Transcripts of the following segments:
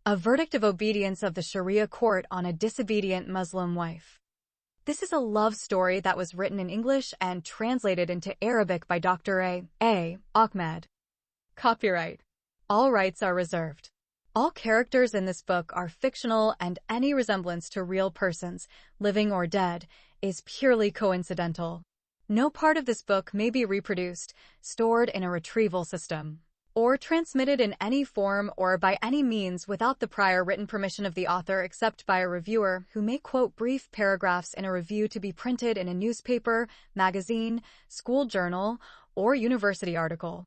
A verdict of obedience of the Sharia court on a disobedient Muslim wife. This is a love story that was written in English and translated into Arabic by Dr. A. Ahmed. Copyright. All rights are reserved. All characters in this book are fictional and any resemblance to real persons, living or dead, is purely coincidental. No part of this book may be reproduced, stored in a retrieval system, or transmitted in any form or by any means without the prior written permission of the author except by a reviewer who may quote brief paragraphs in a review to be printed in a newspaper, magazine, school journal, or university article.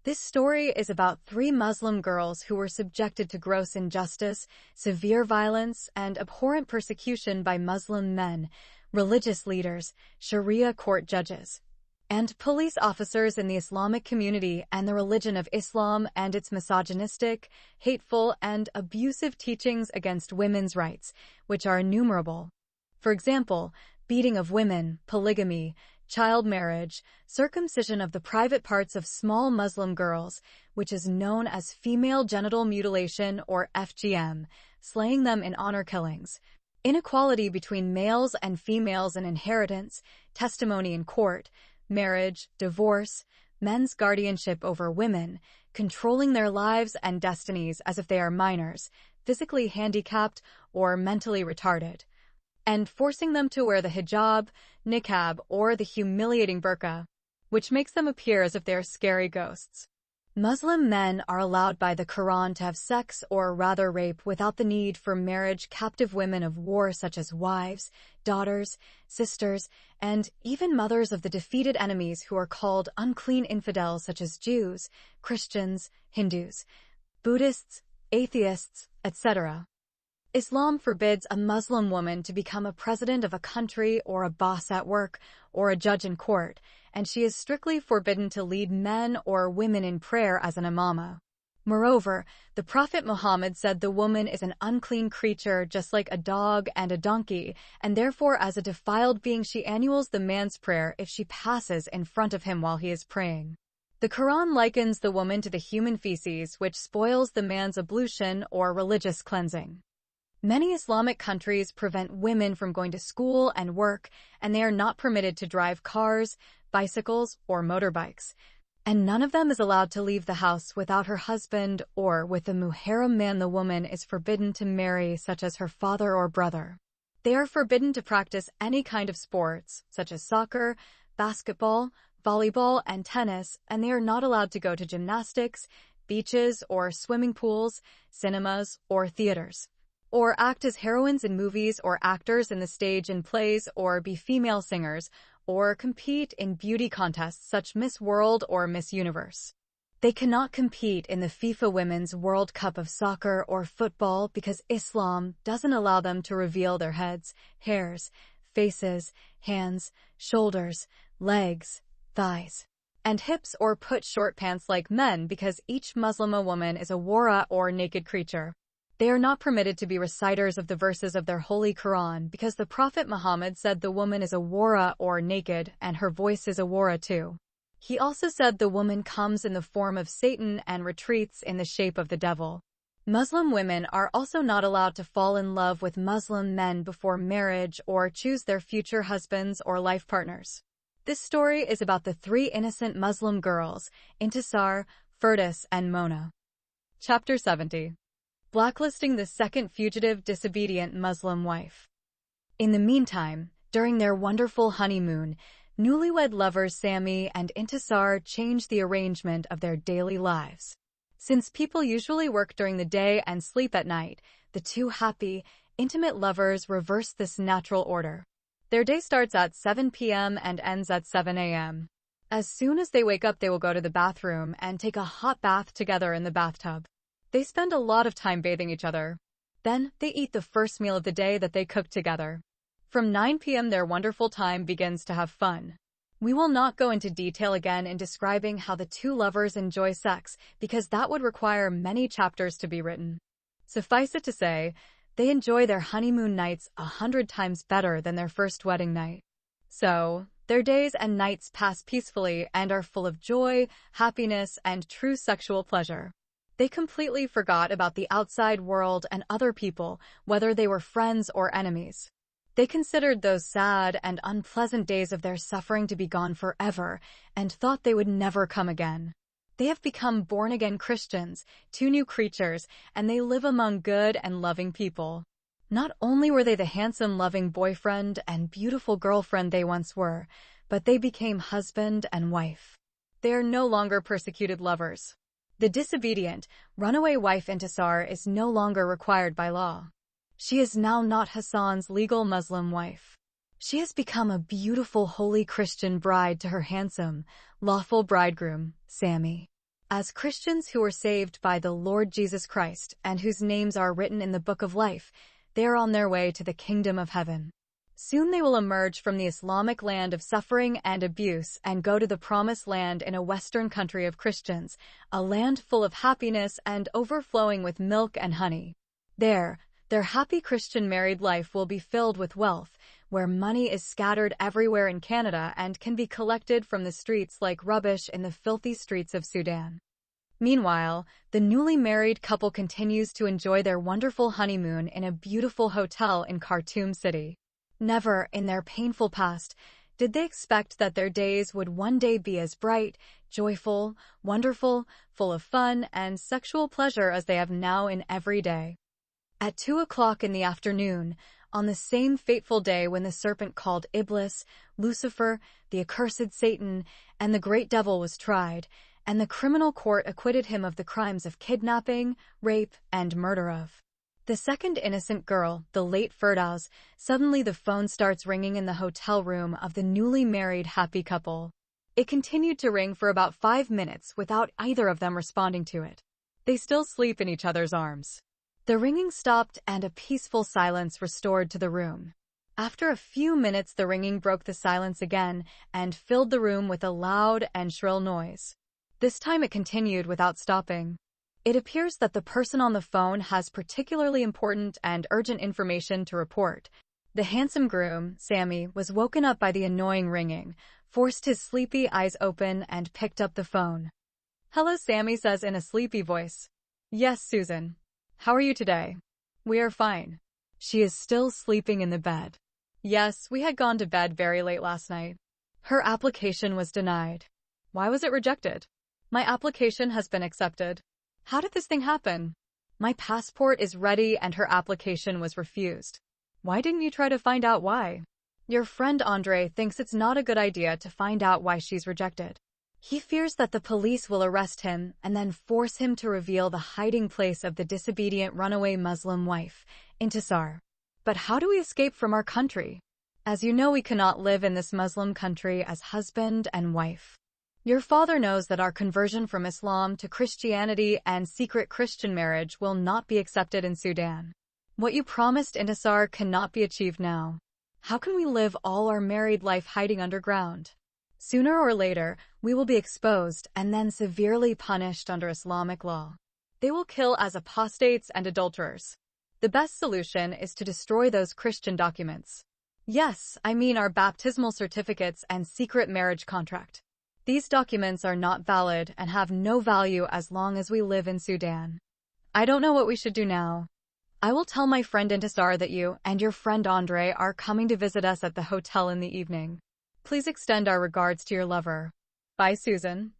This story is about 3 Muslim girls who were subjected to gross injustice, severe violence, and abhorrent persecution by Muslim men, religious leaders, Sharia court judges, and police officers in the Islamic community and the religion of Islam and its misogynistic, hateful, and abusive teachings against women's rights, which are innumerable. For example, beating of women, polygamy, child marriage, circumcision of the private parts of small Muslim girls, which is known as female genital mutilation or FGM, slaying them in honor killings, inequality between males and females in inheritance, testimony in court, marriage, divorce, men's guardianship over women, controlling their lives and destinies as if they are minors, physically handicapped or mentally retarded, and forcing them to wear the hijab, niqab, or the humiliating burqa, which makes them appear as if they are scary ghosts. Muslim men are allowed by the Quran to have sex or rather rape without the need for marriage captive women of war such as wives, daughters, sisters, and even mothers of the defeated enemies who are called unclean infidels such as Jews, Christians, Hindus, Buddhists, atheists, etc. Islam forbids a Muslim woman to become a president of a country or a boss at work or a judge in court, and she is strictly forbidden to lead men or women in prayer as an imama. Moreover, the Prophet Muhammad said the woman is an unclean creature just like a dog and a donkey, and therefore as a defiled being she annuls the man's prayer if she passes in front of him while he is praying. The Quran likens the woman to the human feces which spoils the man's ablution or religious cleansing. Many Islamic countries prevent women from going to school and work, and they are not permitted to drive cars, bicycles, or motorbikes. And none of them is allowed to leave the house without her husband or with the muharram man the woman is forbidden to marry, such as her father or brother. They are forbidden to practice any kind of sports, such as soccer, basketball, volleyball, and tennis, and they are not allowed to go to gymnastics, beaches, or swimming pools, cinemas, or theaters, or act as heroines in movies or actors in the stage in plays, or be female singers, or compete in beauty contests such Miss World or Miss Universe. They cannot compete in the FIFA Women's World Cup of soccer or football because Islam doesn't allow them to reveal their heads, hairs, faces, hands, shoulders, legs, thighs, and hips, or put short pants like men because each Muslimah woman is a wara or naked creature. They are not permitted to be reciters of the verses of their holy Quran because the Prophet Muhammad said the woman is a wara or naked and her voice is a wara too. He also said the woman comes in the form of Satan and retreats in the shape of the devil. Muslim women are also not allowed to fall in love with Muslim men before marriage or choose their future husbands or life partners. This story is about the 3 innocent Muslim girls, Intisar, Firdaus, and Mona. Chapter 70. Blacklisting the second fugitive disobedient Muslim wife. In the meantime, during their wonderful honeymoon, newlywed lovers Sami and Intisar changed the arrangement of their daily lives. Since people usually work during the day and sleep at night, the 2 happy, intimate lovers reversed this natural order. Their day starts at 7 p.m. and ends at 7 a.m. As soon as they wake up, they will go to the bathroom and take a hot bath together in the bathtub. They spend a lot of time bathing each other. Then, they eat the first meal of the day that they cook together. From 9 p.m. their wonderful time begins to have fun. We will not go into detail again in describing how the 2 lovers enjoy sex, because that would require many chapters to be written. Suffice it to say, they enjoy their honeymoon nights 100 times better than their first wedding night. So, their days and nights pass peacefully and are full of joy, happiness, and true sexual pleasure. They completely forgot about the outside world and other people, whether they were friends or enemies. They considered those sad and unpleasant days of their suffering to be gone forever and thought they would never come again. They have become born-again Christians, two new creatures, and they live among good and loving people. Not only were they the handsome, loving boyfriend and beautiful girlfriend they once were, but they became husband and wife. They are no longer persecuted lovers. The disobedient, runaway wife Intisar is no longer required by law. She is now not Hassan's legal Muslim wife. She has become a beautiful, holy Christian bride to her handsome, lawful bridegroom, Sammy. As Christians who were saved by the Lord Jesus Christ and whose names are written in the Book of Life, they are on their way to the kingdom of heaven. Soon they will emerge from the Islamic land of suffering and abuse and go to the promised land in a Western country of Christians, a land full of happiness and overflowing with milk and honey. There, their happy Christian married life will be filled with wealth, where money is scattered everywhere in Canada and can be collected from the streets like rubbish in the filthy streets of Sudan. Meanwhile, the newly married couple continues to enjoy their wonderful honeymoon in a beautiful hotel in Khartoum City. Never, in their painful past, did they expect that their days would one day be as bright, joyful, wonderful, full of fun and sexual pleasure as they have now in every day. At 2 o'clock in the afternoon, on the same fateful day when the serpent called Iblis, Lucifer, the accursed Satan, and the great devil was tried, and the criminal court acquitted him of the crimes of kidnapping, rape, and murder of the second innocent girl, the late Firdaus, suddenly the phone starts ringing in the hotel room of the newly married happy couple. It continued to ring for about 5 minutes without either of them responding to it. They still sleep in each other's arms. The ringing stopped and a peaceful silence restored to the room. After a few minutes, the ringing broke the silence again and filled the room with a loud and shrill noise. This time it continued without stopping. It appears that the person on the phone has particularly important and urgent information to report. The handsome groom, Sammy, was woken up by the annoying ringing, forced his sleepy eyes open, and picked up the phone. "Hello," Sammy says in a sleepy voice. "Yes, Susan. How are you today?" "We are fine." She is still sleeping in the bed. "Yes, we had gone to bed very late last night." Her application was denied. "Why was it rejected?" "My application has been accepted." "How did this thing happen?" "My passport is ready and her application was refused." "Why didn't you try to find out why?" "Your friend Andre thinks it's not a good idea to find out why she's rejected. He fears that the police will arrest him and then force him to reveal the hiding place of the disobedient runaway Muslim wife, Intisar." "But how do we escape from our country?" "As you know, we cannot live in this Muslim country as husband and wife. Your father knows that our conversion from Islam to Christianity and secret Christian marriage will not be accepted in Sudan. What you promised Intisar cannot be achieved now. How can we live all our married life hiding underground? Sooner or later, we will be exposed and then severely punished under Islamic law. They will kill as apostates and adulterers. The best solution is to destroy those Christian documents. Yes, I mean our baptismal certificates and secret marriage contract. These documents are not valid and have no value as long as we live in Sudan. I don't know what we should do now. I will tell my friend Intisar that you and your friend Andre are coming to visit us at the hotel in the evening. Please extend our regards to your lover. Bye, Susan."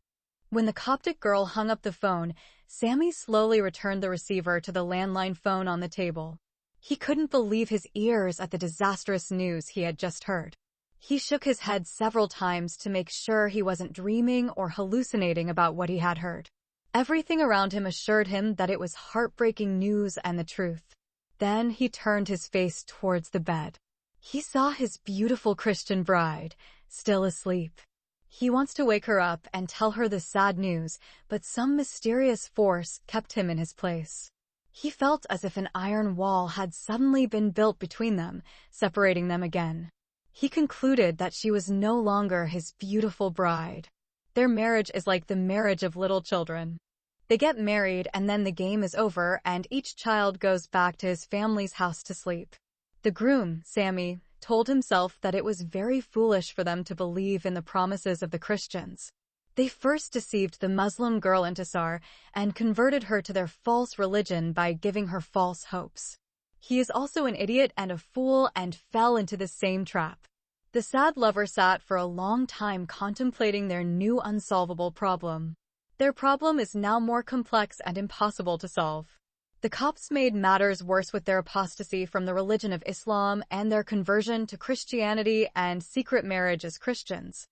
When the Coptic girl hung up the phone, Sammy slowly returned the receiver to the landline phone on the table. He couldn't believe his ears at the disastrous news he had just heard. He shook his head several times to make sure he wasn't dreaming or hallucinating about what he had heard. Everything around him assured him that it was heartbreaking news and the truth. Then he turned his face towards the bed. He saw his beautiful Christian bride, still asleep. He wants to wake her up and tell her the sad news, but some mysterious force kept him in his place. He felt as if an iron wall had suddenly been built between them, separating them again. He concluded that she was no longer his beautiful bride. Their marriage is like the marriage of little children. They get married and then the game is over and each child goes back to his family's house to sleep. The groom, Sammy, told himself that it was very foolish for them to believe in the promises of the Christians. They first deceived the Muslim girl Intisar and converted her to their false religion by giving her false hopes. He is also an idiot and a fool and fell into the same trap. The sad lover sat for a long time contemplating their new unsolvable problem. Their problem is now more complex and impossible to solve. The cops made matters worse with their apostasy from the religion of Islam and their conversion to Christianity and secret marriage as Christians.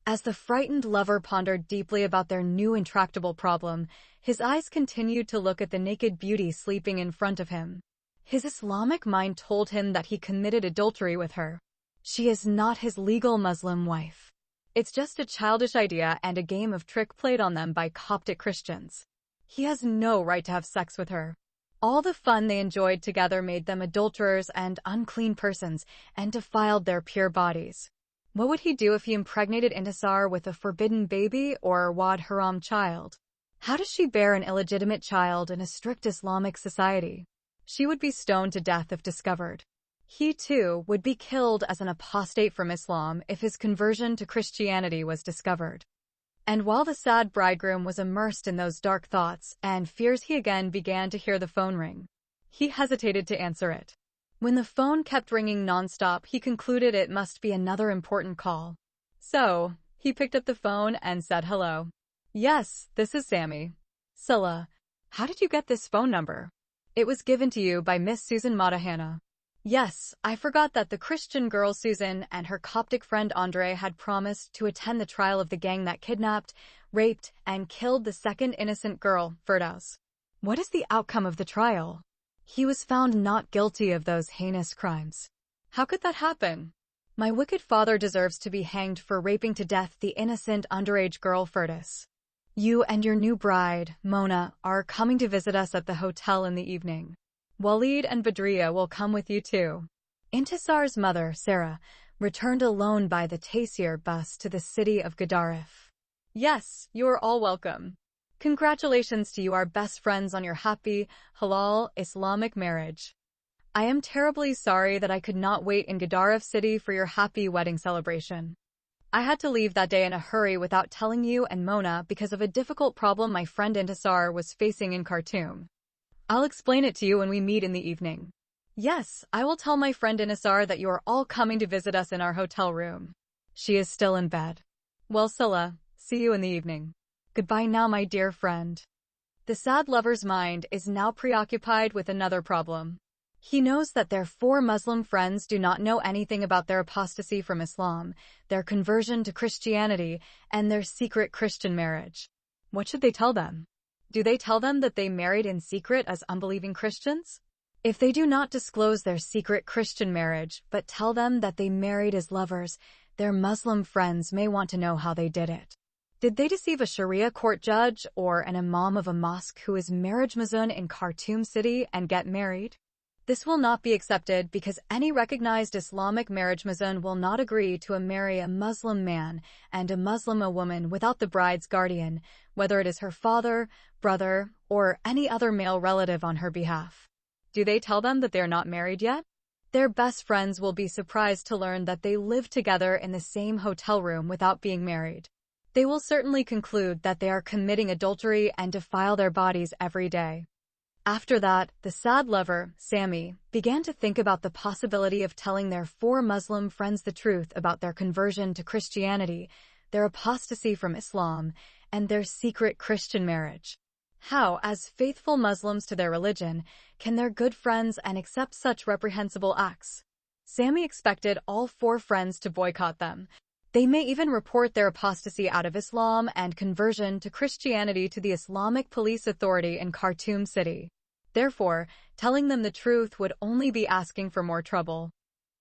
As the frightened lover pondered deeply about their new intractable problem, his eyes continued to look at the naked beauty sleeping in front of him. His Islamic mind told him that he committed adultery with her. She is not his legal Muslim wife. It's just a childish idea and a game of trick played on them by Coptic Christians. He has no right to have sex with her. All the fun they enjoyed together made them adulterers and unclean persons and defiled their pure bodies. What would he do if he impregnated Intisar with a forbidden baby or Wad Haram child? How does she bear an illegitimate child in a strict Islamic society? She would be stoned to death if discovered. He, too, would be killed as an apostate from Islam if his conversion to Christianity was discovered. And while the sad bridegroom was immersed in those dark thoughts and fears, he again began to hear the phone ring. He hesitated to answer it. When the phone kept ringing nonstop, he concluded it must be another important call. So, he picked up the phone and said hello. Yes, this is Sammy. Scylla, how did you get this phone number? It was given to you by Miss Susan Madahana. Yes, I forgot that the Christian girl Susan and her Coptic friend Andre had promised to attend the trial of the gang that kidnapped, raped, and killed the second innocent girl, Firdaus. What is the outcome of the trial? He was found not guilty of those heinous crimes. How could that happen? My wicked father deserves to be hanged for raping to death the innocent underage girl Firdaus. You and your new bride, Mona, are coming to visit us at the hotel in the evening. Walid and Badriya will come with you too. Intisar's mother, Sarah, returned alone by the Taysir bus to the city of Gedaref. Yes, you are all welcome. Congratulations to you, our best friends, on your happy, halal, Islamic marriage. I am terribly sorry that I could not wait in Gedaref city for your happy wedding celebration. I had to leave that day in a hurry without telling you and Mona because of a difficult problem my friend Intisar was facing in Khartoum. I'll explain it to you when we meet in the evening. Yes, I will tell my friend Intisar that you are all coming to visit us in our hotel room. She is still in bed. Well, Scylla, see you in the evening. Goodbye now, my dear friend. The sad lover's mind is now preoccupied with another problem. He knows that their 4 Muslim friends do not know anything about their apostasy from Islam, their conversion to Christianity, and their secret Christian marriage. What should they tell them? Do they tell them that they married in secret as unbelieving Christians? If they do not disclose their secret Christian marriage, but tell them that they married as lovers, their Muslim friends may want to know how they did it. Did they deceive a Sharia court judge or an imam of a mosque who is marriage mazun in Khartoum city and get married? This will not be accepted because any recognized Islamic marriage mazun will not agree to marry a Muslim man and a Muslimah woman without the bride's guardian, whether it is her father, brother, or any other male relative on her behalf. Do they tell them that they are not married yet? Their best friends will be surprised to learn that they live together in the same hotel room without being married. They will certainly conclude that they are committing adultery and defile their bodies every day. After that, the sad lover, Sammy, began to think about the possibility of telling their 4 Muslim friends the truth about their conversion to Christianity, their apostasy from Islam, and their secret Christian marriage. How, as faithful Muslims to their religion, can their good friends and accept such reprehensible acts? Sammy expected all 4 friends to boycott them. They may even report their apostasy out of Islam and conversion to Christianity to the Islamic Police Authority in Khartoum city. Therefore, telling them the truth would only be asking for more trouble.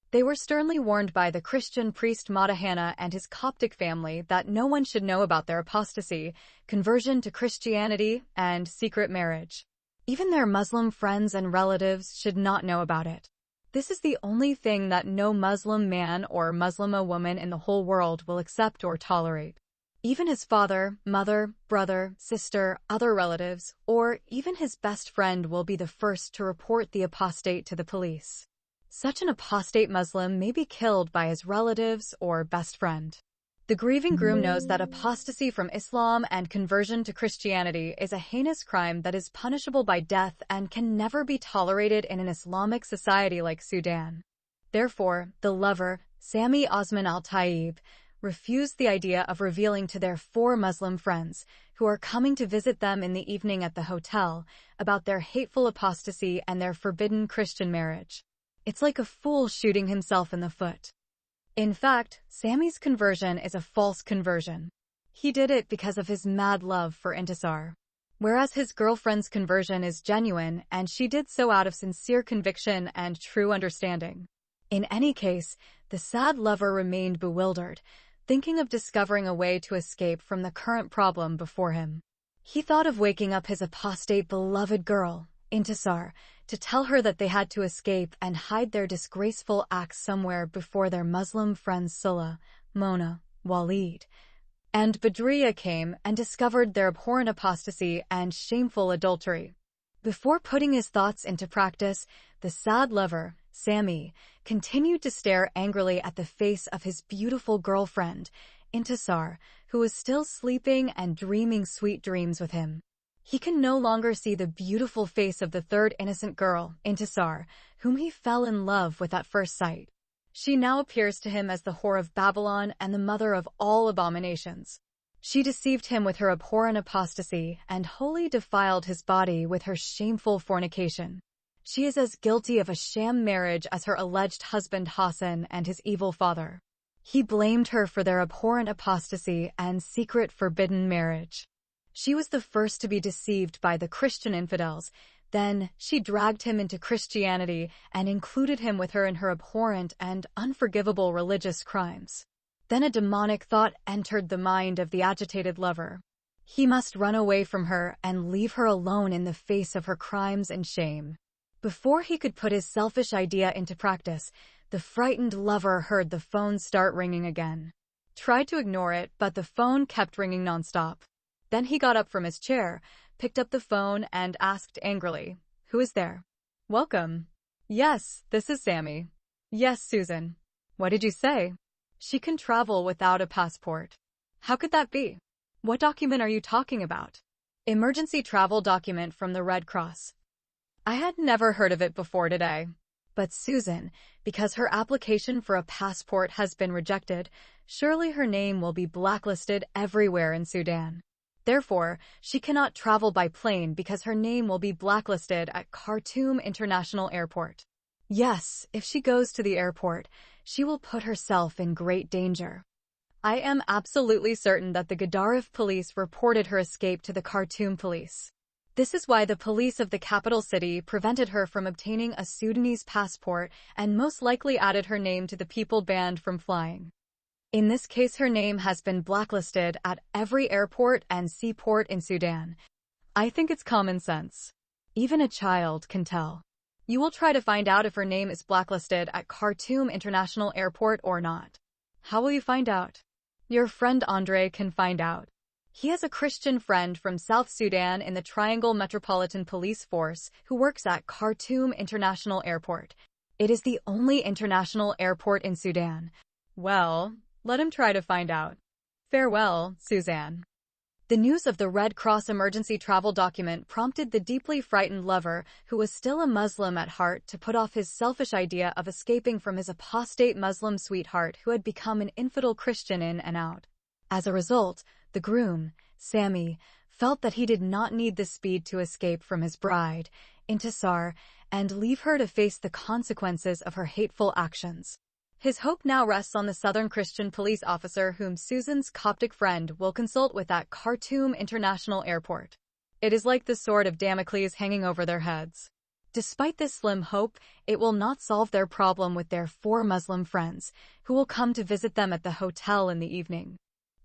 They were sternly warned by the Christian priest Madahana and his Coptic family that no one should know about their apostasy, conversion to Christianity, and secret marriage. Even their Muslim friends and relatives should not know about it. This is the only thing that no Muslim man or Muslimah woman in the whole world will accept or tolerate. Even his father, mother, brother, sister, other relatives, or even his best friend will be the first to report the apostate to the police. Such an apostate Muslim may be killed by his relatives or best friend. The grieving groom knows that apostasy from Islam and conversion to Christianity is a heinous crime that is punishable by death and can never be tolerated in an Islamic society like Sudan. Therefore, the lover, Sami Osman al-Tayyib, refused the idea of revealing to their 4 Muslim friends, who are coming to visit them in the evening at the hotel, about their hateful apostasy and their forbidden Christian marriage. It's like a fool shooting himself in the foot. In fact, Sami's conversion is a false conversion. He did it because of his mad love for Intisar. Whereas his girlfriend's conversion is genuine, and she did so out of sincere conviction and true understanding. In any case, the sad lover remained bewildered, thinking of discovering a way to escape from the current problem before him. He thought of waking up his apostate beloved girl, Intisar, to tell her that they had to escape and hide their disgraceful acts somewhere before their Muslim friends Sulla, Mona, Walid, and Badriya came and discovered their abhorrent apostasy and shameful adultery. Before putting his thoughts into practice, the sad lover, Sami, continued to stare angrily at the face of his beautiful girlfriend, Intisar, who was still sleeping and dreaming sweet dreams with him. He can no longer see the beautiful face of the third innocent girl, Intisar, whom he fell in love with at first sight. She now appears to him as the whore of Babylon and the mother of all abominations. She deceived him with her abhorrent apostasy and wholly defiled his body with her shameful fornication. She is as guilty of a sham marriage as her alleged husband Hassan and his evil father. He blamed her for their abhorrent apostasy and secret forbidden marriage. She was the first to be deceived by the Christian infidels. Then she dragged him into Christianity and included him with her in her abhorrent and unforgivable religious crimes. Then a demonic thought entered the mind of the agitated lover. He must run away from her and leave her alone in the face of her crimes and shame. Before he could put his selfish idea into practice, the frightened lover heard the phone start ringing again. Tried to ignore it, but the phone kept ringing nonstop. Then he got up from his chair, picked up the phone, and asked angrily, "Who is there?" "Welcome." "Yes, this is Sami." "Yes, Susan." "What did you say?" "She can travel without a passport." "How could that be?" "What document are you talking about?" "Emergency travel document from the Red Cross." I had never heard of it before today. But Susan, because her application for a passport has been rejected, surely her name will be blacklisted everywhere in Sudan. Therefore, she cannot travel by plane because her name will be blacklisted at Khartoum International Airport. Yes, if she goes to the airport, she will put herself in great danger. I am absolutely certain that the Gaddarif police reported her escape to the Khartoum police. This is why the police of the capital city prevented her from obtaining a Sudanese passport and most likely added her name to the people banned from flying. In this case, her name has been blacklisted at every airport and seaport in Sudan. I think it's common sense. Even a child can tell. You will try to find out if her name is blacklisted at Khartoum International Airport or not. How will you find out? Your friend Andre can find out. He has a Christian friend from South Sudan in the Triangle Metropolitan Police Force who works at Khartoum International Airport. It is the only international airport in Sudan. Well, let him try to find out. Farewell, Suzanne. The news of the Red Cross emergency travel document prompted the deeply frightened lover, who was still a Muslim at heart, to put off his selfish idea of escaping from his apostate Muslim sweetheart who had become an infidel Christian in and out. As a result, the groom, Sami, felt that he did not need the speed to escape from his bride, Intisar, and leave her to face the consequences of her hateful actions. His hope now rests on the Southern Christian police officer whom Susan's Coptic friend will consult with at Khartoum International Airport. It is like the sword of Damocles hanging over their heads. Despite this slim hope, it will not solve their problem with their 4 Muslim friends, who will come to visit them at the hotel in the evening.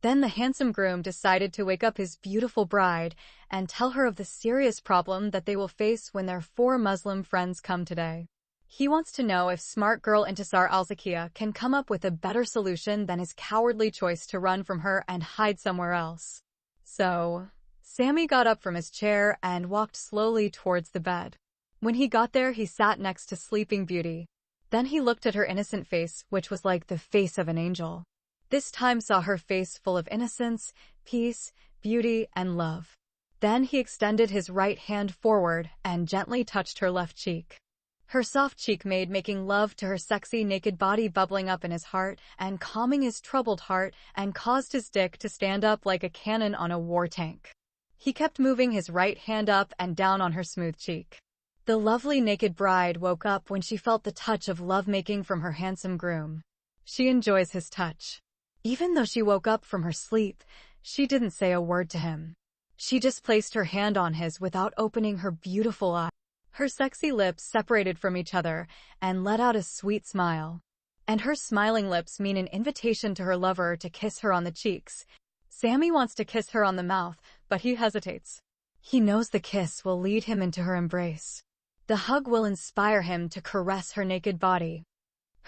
Then the handsome groom decided to wake up his beautiful bride and tell her of the serious problem that they will face when their 4 Muslim friends come today. He wants to know if smart girl Intisar al-Zakiya can come up with a better solution than his cowardly choice to run from her and hide somewhere else. So, Sami got up from his chair and walked slowly towards the bed. When he got there, he sat next to Sleeping Beauty. Then he looked at her innocent face, which was like the face of an angel. This time saw her face full of innocence, peace, beauty, and love. Then he extended his right hand forward and gently touched her left cheek. Her soft cheek made making love to her sexy naked body bubbling up in his heart and calming his troubled heart and caused his dick to stand up like a cannon on a war tank. He kept moving his right hand up and down on her smooth cheek. The lovely naked bride woke up when she felt the touch of lovemaking from her handsome groom. She enjoys his touch. Even though she woke up from her sleep, she didn't say a word to him. She just placed her hand on his without opening her beautiful eyes. Her sexy lips separated from each other and let out a sweet smile. And her smiling lips mean an invitation to her lover to kiss her on the cheeks. Sammy wants to kiss her on the mouth, but he hesitates. He knows the kiss will lead him into her embrace. The hug will inspire him to caress her naked body.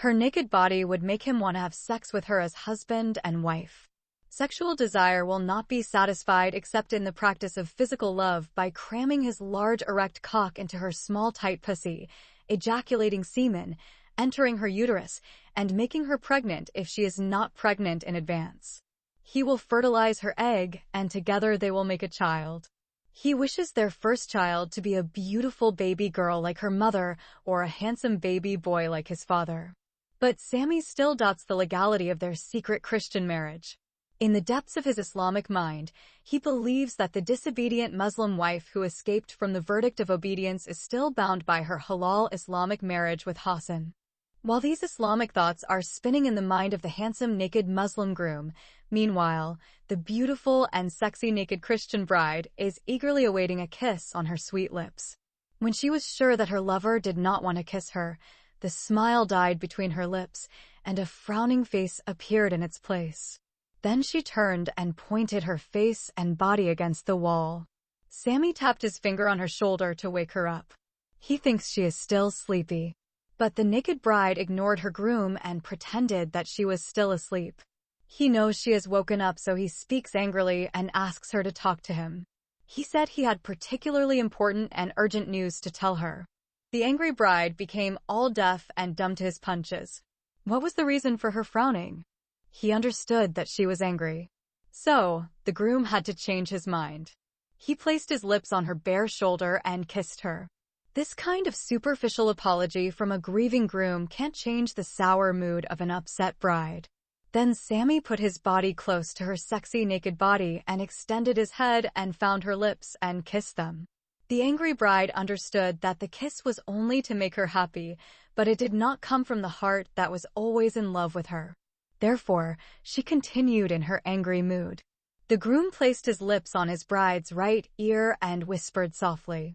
Her naked body would make him want to have sex with her as husband and wife. Sexual desire will not be satisfied except in the practice of physical love by cramming his large erect cock into her small tight pussy, ejaculating semen, entering her uterus, and making her pregnant if she is not pregnant in advance. He will fertilize her egg, and together they will make a child. He wishes their first child to be a beautiful baby girl like her mother or a handsome baby boy like his father. But Sammy still doubts the legality of their secret Christian marriage. In the depths of his Islamic mind, he believes that the disobedient Muslim wife who escaped from the verdict of obedience is still bound by her halal Islamic marriage with Hassan. While these Islamic thoughts are spinning in the mind of the handsome naked Muslim groom, meanwhile, the beautiful and sexy naked Christian bride is eagerly awaiting a kiss on her sweet lips. When she was sure that her lover did not want to kiss her, the smile died between her lips, and a frowning face appeared in its place. Then she turned and pointed her face and body against the wall. Sammy tapped his finger on her shoulder to wake her up. He thinks she is still sleepy. But the naked bride ignored her groom and pretended that she was still asleep. He knows she has woken up, so he speaks angrily and asks her to talk to him. He said he had particularly important and urgent news to tell her. The angry bride became all deaf and dumb to his punches. What was the reason for her frowning? He understood that she was angry. So, the groom had to change his mind. He placed his lips on her bare shoulder and kissed her. This kind of superficial apology from a grieving groom can't change the sour mood of an upset bride. Then Sammy put his body close to her sexy naked body and extended his head and found her lips and kissed them. The angry bride understood that the kiss was only to make her happy, but it did not come from the heart that was always in love with her. Therefore, she continued in her angry mood. The groom placed his lips on his bride's right ear and whispered softly,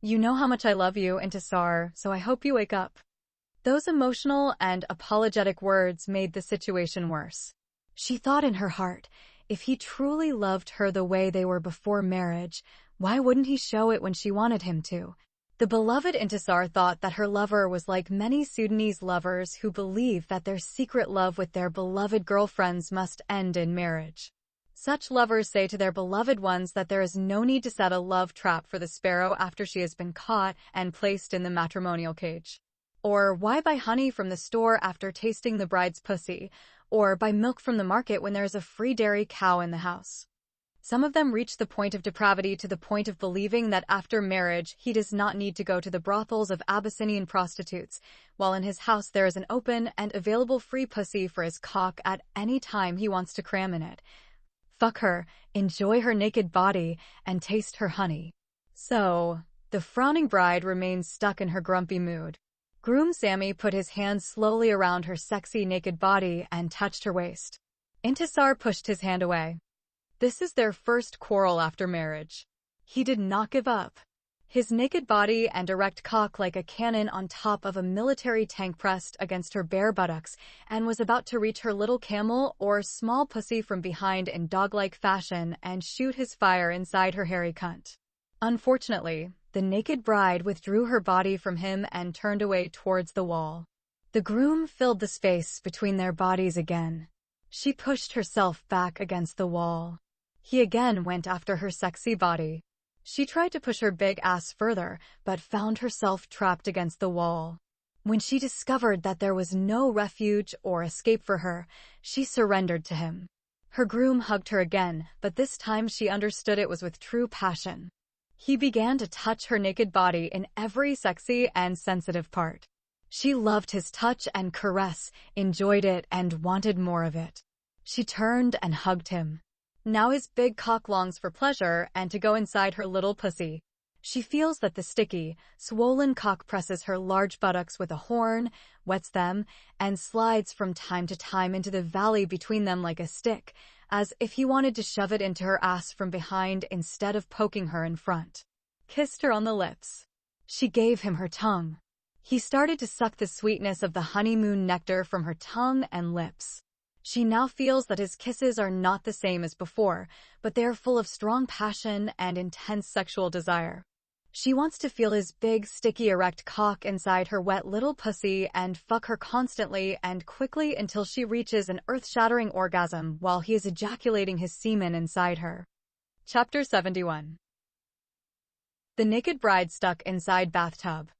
"You know how much I love you, Intisar, so I hope you wake up." Those emotional and apologetic words made the situation worse. She thought in her heart, if he truly loved her the way they were before marriage, why wouldn't he show it when she wanted him to? The beloved Intisar thought that her lover was like many Sudanese lovers who believe that their secret love with their beloved girlfriends must end in marriage. Such lovers say to their beloved ones that there is no need to set a love trap for the sparrow after she has been caught and placed in the matrimonial cage. Or why buy honey from the store after tasting the bride's pussy? Or buy milk from the market when there is a free dairy cow in the house? Some of them reach the point of depravity to the point of believing that after marriage he does not need to go to the brothels of Abyssinian prostitutes, while in his house there is an open and available free pussy for his cock at any time he wants to cram in it. Fuck her, enjoy her naked body, and taste her honey. So, the frowning bride remains stuck in her grumpy mood. Groom Sammy put his hands slowly around her sexy naked body and touched her waist. Intisar pushed his hand away. This is their first quarrel after marriage. He did not give up. His naked body and erect cock like a cannon on top of a military tank pressed against her bare buttocks and was about to reach her little camel or small pussy from behind in dog-like fashion and shoot his fire inside her hairy cunt. Unfortunately, the naked bride withdrew her body from him and turned away towards the wall. The groom filled the space between their bodies again. She pushed herself back against the wall. He again went after her sexy body. She tried to push her big ass further, but found herself trapped against the wall. When she discovered that there was no refuge or escape for her, she surrendered to him. Her groom hugged her again, but this time she understood it was with true passion. He began to touch her naked body in every sexy and sensitive part. She loved his touch and caress, enjoyed it, and wanted more of it. She turned and hugged him. Now his big cock longs for pleasure and to go inside her little pussy. She feels that the sticky, swollen cock presses her large buttocks with a horn, wets them, and slides from time to time into the valley between them like a stick, as if he wanted to shove it into her ass from behind instead of poking her in front. Kissed her on the lips. She gave him her tongue. He started to suck the sweetness of the honeymoon nectar from her tongue and lips. She now feels that his kisses are not the same as before, but they are full of strong passion and intense sexual desire. She wants to feel his big, sticky, erect cock inside her wet little pussy and fuck her constantly and quickly until she reaches an earth-shattering orgasm while he is ejaculating his semen inside her. Chapter 71. The naked bride stuck inside bathtub.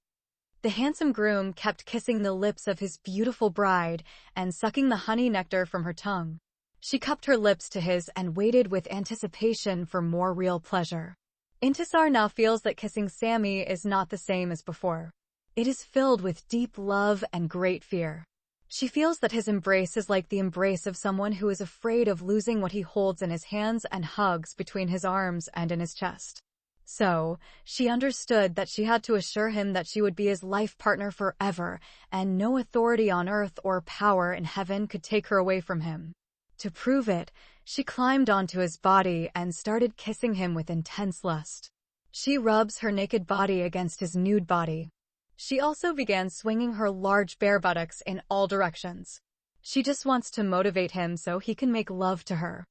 The handsome groom kept kissing the lips of his beautiful bride and sucking the honey nectar from her tongue. She cupped her lips to his and waited with anticipation for more real pleasure. Intisar now feels that kissing Sammy is not the same as before. It is filled with deep love and great fear. She feels that his embrace is like the embrace of someone who is afraid of losing what he holds in his hands and hugs between his arms and in his chest. So, she understood that she had to assure him that she would be his life partner forever, and no authority on earth or power in heaven could take her away from him. To prove it, she climbed onto his body and started kissing him with intense lust. She rubs her naked body against his nude body. She also began swinging her large bare buttocks in all directions. She just wants to motivate him so he can make love to her.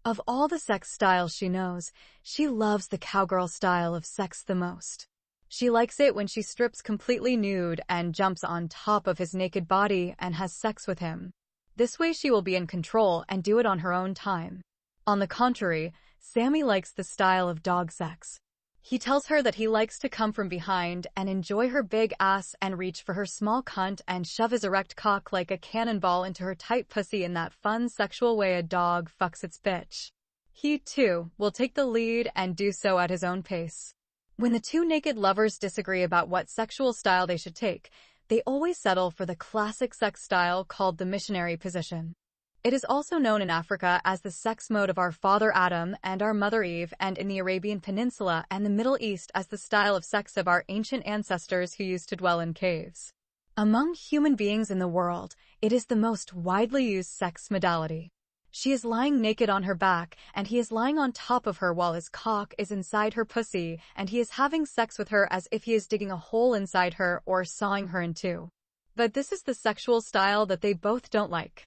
Of all the sex styles she knows, she loves the cowgirl style of sex the most. She likes it when she strips completely nude and jumps on top of his naked body and has sex with him. This way she will be in control and do it on her own time. On the contrary, Sammy likes the style of dog sex. He tells her that he likes to come from behind and enjoy her big ass and reach for her small cunt and shove his erect cock like a cannonball into her tight pussy in that fun sexual way a dog fucks its bitch. He, too, will take the lead and do so at his own pace. When the two naked lovers disagree about what sexual style they should take, they always settle for the classic sex style called the missionary position. It is also known in Africa as the sex mode of our father Adam and our mother Eve, and in the Arabian Peninsula and the Middle East as the style of sex of our ancient ancestors who used to dwell in caves. Among human beings in the world, it is the most widely used sex modality. She is lying naked on her back, and he is lying on top of her while his cock is inside her pussy, and he is having sex with her as if he is digging a hole inside her or sawing her in two. But this is the sexual style that they both don't like.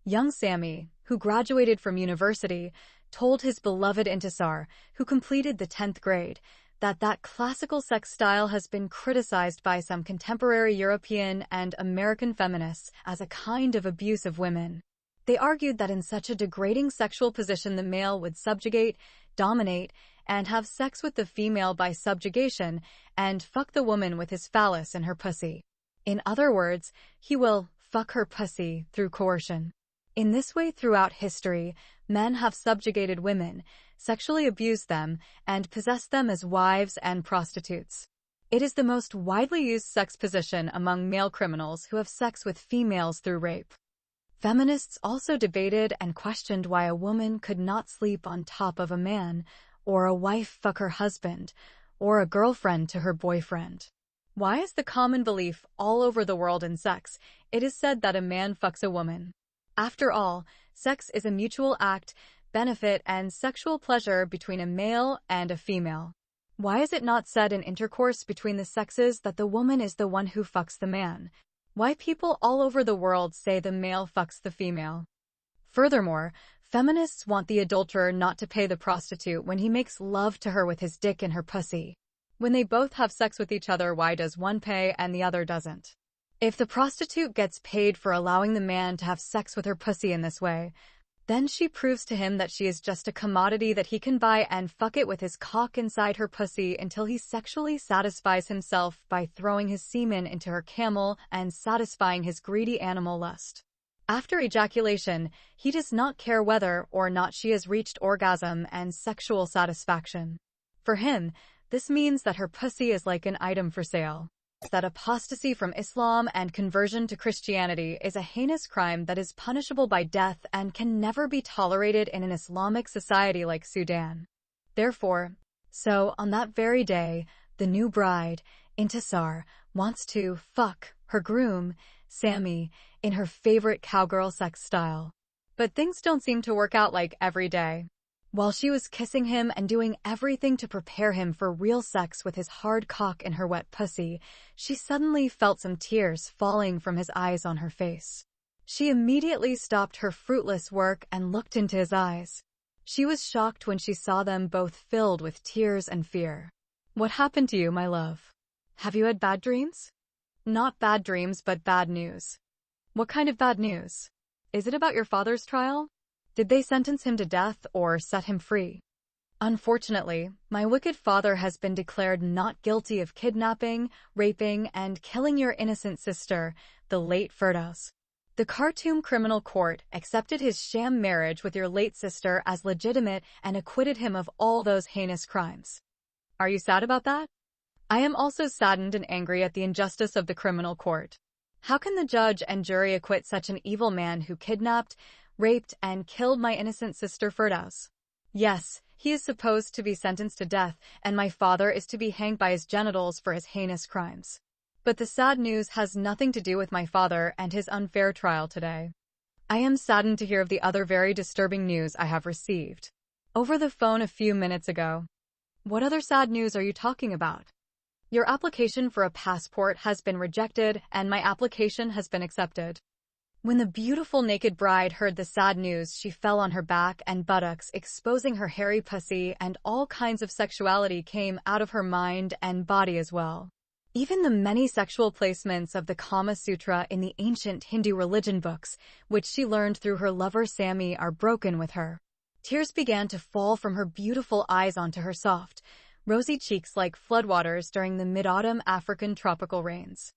Young Sammy, who graduated from university, told his beloved Intisar, who completed the 10th grade, that classical sex style has been criticized by some contemporary European and American feminists as a kind of abuse of women. They argued that in such a degrading sexual position the male would subjugate, dominate, and have sex with the female by subjugation, and fuck the woman with his phallus in her pussy. In other words, he will fuck her pussy through coercion. In this way throughout history, men have subjugated women, sexually abused them, and possessed them as wives and prostitutes. It is the most widely used sex position among male criminals who have sex with females through rape. Feminists also debated and questioned why a woman could not sleep on top of a man, or a wife fuck her husband, or a girlfriend to her boyfriend. Why is the common belief all over the world in sex? It is said that a man fucks a woman. After all, sex is a mutual act, benefit, and sexual pleasure between a male and a female. Why is it not said in intercourse between the sexes that the woman is the one who fucks the man? Why people all over the world say the male fucks the female? Furthermore, feminists want the adulterer not to pay the prostitute when he makes love to her with his dick in her pussy. When they both have sex with each other, why does one pay and the other doesn't? If the prostitute gets paid for allowing the man to have sex with her pussy in this way, Then she proves to him that she is just a commodity that he can buy and fuck it with his cock inside her pussy until he sexually satisfies himself by throwing his semen into her camel and satisfying his greedy animal lust. After ejaculation, he does not care whether or not she has reached orgasm and sexual satisfaction. For him, this means that her pussy is like an item for sale. That apostasy from Islam and conversion to Christianity is a heinous crime that is punishable by death and can never be tolerated in an Islamic society like Sudan. Therefore, on that very day, the new bride, Intisar, wants to fuck her groom, Sammy, in her favorite cowgirl sex style. But things don't seem to work out like every day. While she was kissing him and doing everything to prepare him for real sex with his hard cock in her wet pussy, she suddenly felt some tears falling from his eyes on her face. She immediately stopped her fruitless work and looked into his eyes. She was shocked when she saw them both filled with tears and fear. "What happened to you, my love? Have you had bad dreams?" "Not bad dreams, but bad news." "What kind of bad news? Is it about your father's trial? Did they sentence him to death or set him free?" "Unfortunately, my wicked father has been declared not guilty of kidnapping, raping, and killing your innocent sister, the late Firdaus. The Khartoum Criminal Court accepted his sham marriage with your late sister as legitimate and acquitted him of all those heinous crimes. Are you sad about that?" "I am also saddened and angry at the injustice of the criminal court. How can the judge and jury acquit such an evil man who kidnapped, raped, and killed my innocent sister Firdaus? Yes, he is supposed to be sentenced to death, and my father is to be hanged by his genitals for his heinous crimes. But the sad news has nothing to do with my father and his unfair trial today. I am saddened to hear of the other very disturbing news I have received over the phone a few minutes ago." "What other sad news are you talking about?" "Your application for a passport has been rejected, and my application has been accepted." When the beautiful naked bride heard the sad news, she fell on her back and buttocks, exposing her hairy pussy, and all kinds of sexuality came out of her mind and body as well. Even the many sexual placements of the Kama Sutra in the ancient Hindu religion books, which she learned through her lover Sammy, are broken with her. Tears began to fall from her beautiful eyes onto her soft, rosy cheeks like floodwaters during the mid-autumn African tropical rains.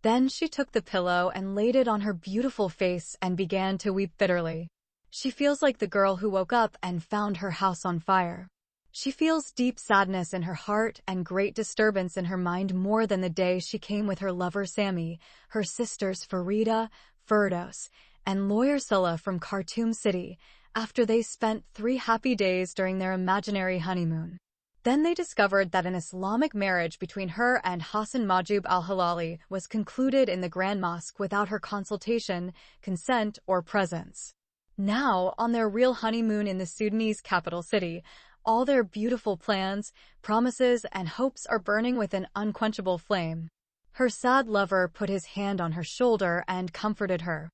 Then she took the pillow and laid it on her beautiful face and began to weep bitterly. She feels like the girl who woke up and found her house on fire. She feels deep sadness in her heart and great disturbance in her mind more than the day she came with her lover Sammy, her sisters Farida, Firdaus, and lawyer Silla from Khartoum City, after they spent 3 happy days during their imaginary honeymoon. Then they discovered that an Islamic marriage between her and Hassan Majub al-Hilali was concluded in the Grand Mosque without her consultation, consent, or presence. Now, on their real honeymoon in the Sudanese capital city, all their beautiful plans, promises, and hopes are burning with an unquenchable flame. Her sad lover put his hand on her shoulder and comforted her.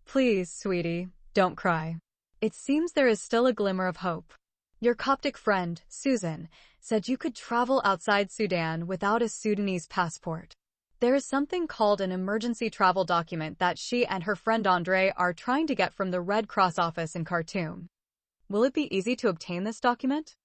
"Please, sweetie, don't cry. It seems there is still a glimmer of hope. Your Coptic friend, Susan, said you could travel outside Sudan without a Sudanese passport. There is something called an emergency travel document that she and her friend Andre are trying to get from the Red Cross office in Khartoum. Will it be easy to obtain this document?"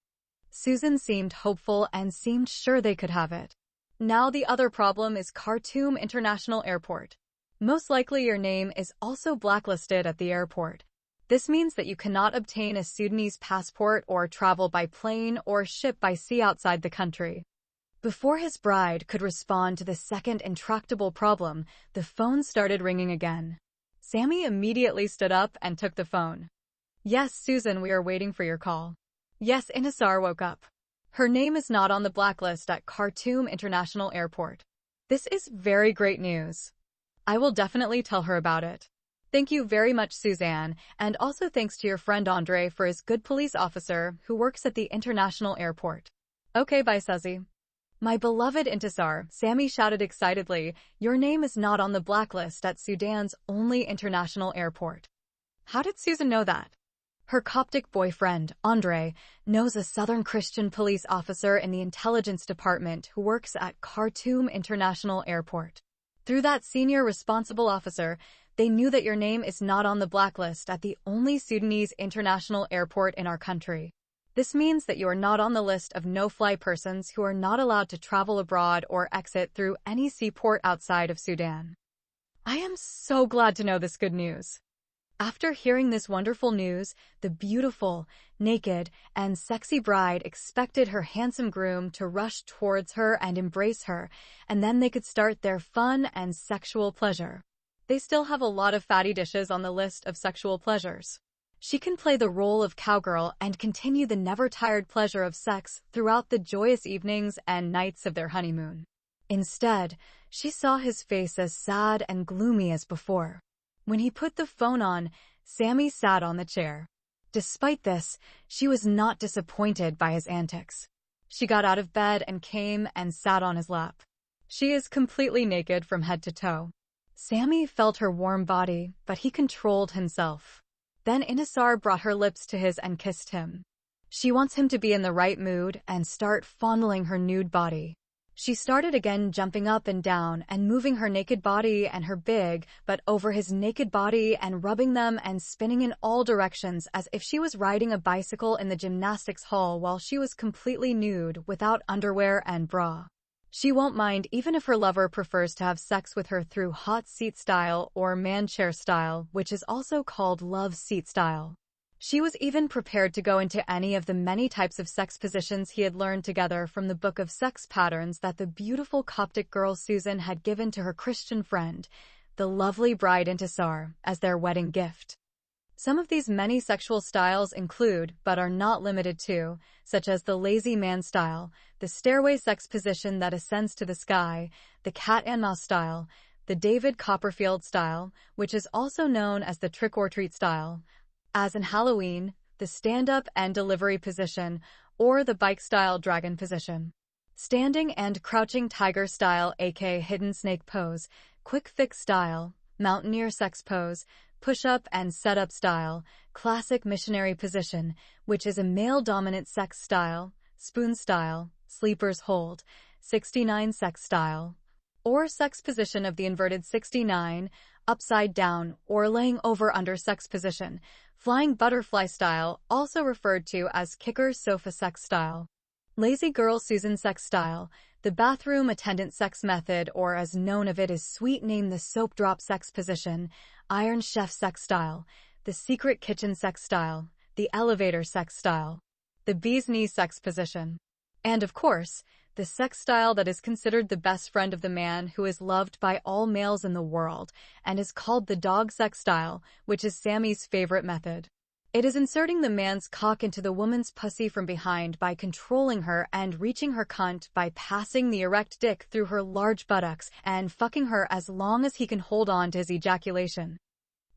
Susan seemed hopeful and seemed sure they could have it. "Now the other problem is Khartoum International Airport. Most likely your name is also blacklisted at the airport. This means that you cannot obtain a Sudanese passport or travel by plane or ship by sea outside the country." Before his bride could respond to the second intractable problem, the phone started ringing again. Sammy immediately stood up and took the phone. "Yes, Susan, we are waiting for your call." Yes, Intisar woke up. Her name is not on the blacklist at Khartoum International Airport. This is very great news. I will definitely tell her about it. Thank you very much, Suzanne, and also thanks to your friend Andre for his good police officer who works at the international airport. Okay, bye, Suzy. My beloved Intisar, Sammy shouted excitedly, your name is not on the blacklist at Sudan's only international airport. How did Susan know that? Her Coptic boyfriend, Andre, knows a Southern Christian police officer in the intelligence department who works at Khartoum International Airport. Through that senior responsible officer, They knew that your name is not on the blacklist at the only Sudanese international airport in our country. This means that you are not on the list of no-fly persons who are not allowed to travel abroad or exit through any seaport outside of Sudan. I am so glad to know this good news. After hearing this wonderful news, the beautiful, naked, and sexy bride expected her handsome groom to rush towards her and embrace her, and then they could start their fun and sexual pleasure. They still have a lot of fatty dishes on the list of sexual pleasures. She can play the role of cowgirl and continue the never-tired pleasure of sex throughout the joyous evenings and nights of their honeymoon. Instead, she saw his face as sad and gloomy as before. When he put the phone on, Sammy sat on the chair. Despite this, she was not disappointed by his antics. She got out of bed and came and sat on his lap. She is completely naked from head to toe. Sammy felt her warm body, but he controlled himself. Then Intisar brought her lips to his and kissed him. She wants him to be in the right mood and start fondling her nude body. She started again jumping up and down and moving her naked body and her big butt over his naked body and rubbing them and spinning in all directions as if she was riding a bicycle in the gymnastics hall while she was completely nude without underwear and bra. She won't mind even if her lover prefers to have sex with her through hot seat style or man chair style, which is also called love seat style. She was even prepared to go into any of the many types of sex positions he had learned together from the book of sex patterns that the beautiful Coptic girl Susan had given to her Christian friend, the lovely bride Intisar, as their wedding gift. Some of these many sexual styles include, but are not limited to, such as the lazy man style, the stairway sex position that ascends to the sky, the cat and mouse style, the David Copperfield style, which is also known as the trick-or-treat style, as in Halloween, the stand-up and delivery position, or the bike-style dragon position. Standing and crouching tiger style aka hidden snake pose, quick fix style, mountaineer sex pose, push-up and set-up style, classic missionary position, which is a male-dominant sex style, spoon style, sleeper's hold, 69 sex style, or sex position of the inverted 69, upside down, or laying over under sex position, flying butterfly style, also referred to as kicker sofa sex style, lazy girl Susan sex style, the bathroom attendant sex method, or as known of it is sweet name the soap drop sex position, iron chef sex style, the secret kitchen sex style, the elevator sex style, the bee's knees sex position, and of course, the sex style that is considered the best friend of the man who is loved by all males in the world and is called the dog sex style, which is Sammy's favorite method. It is inserting the man's cock into the woman's pussy from behind by controlling her and reaching her cunt by passing the erect dick through her large buttocks and fucking her as long as he can hold on to his ejaculation.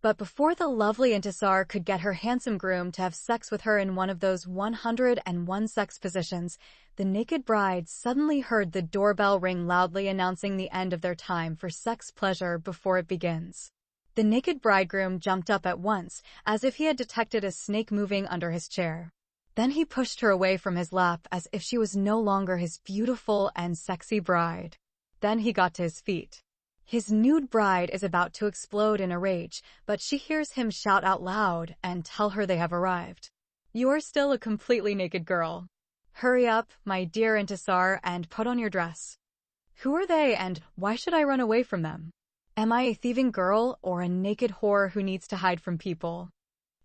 But before the lovely Intisar could get her handsome groom to have sex with her in one of those 101 sex positions, the naked bride suddenly heard the doorbell ring loudly announcing the end of their time for sex pleasure before it begins. The naked bridegroom jumped up at once, as if he had detected a snake moving under his chair. Then he pushed her away from his lap as if she was no longer his beautiful and sexy bride. Then he got to his feet. His nude bride is about to explode in a rage, but she hears him shout out loud and tell her they have arrived. You're still a completely naked girl. Hurry up, my dear Intisar, and put on your dress. Who are they and why should I run away from them? Am I a thieving girl or a naked whore who needs to hide from people?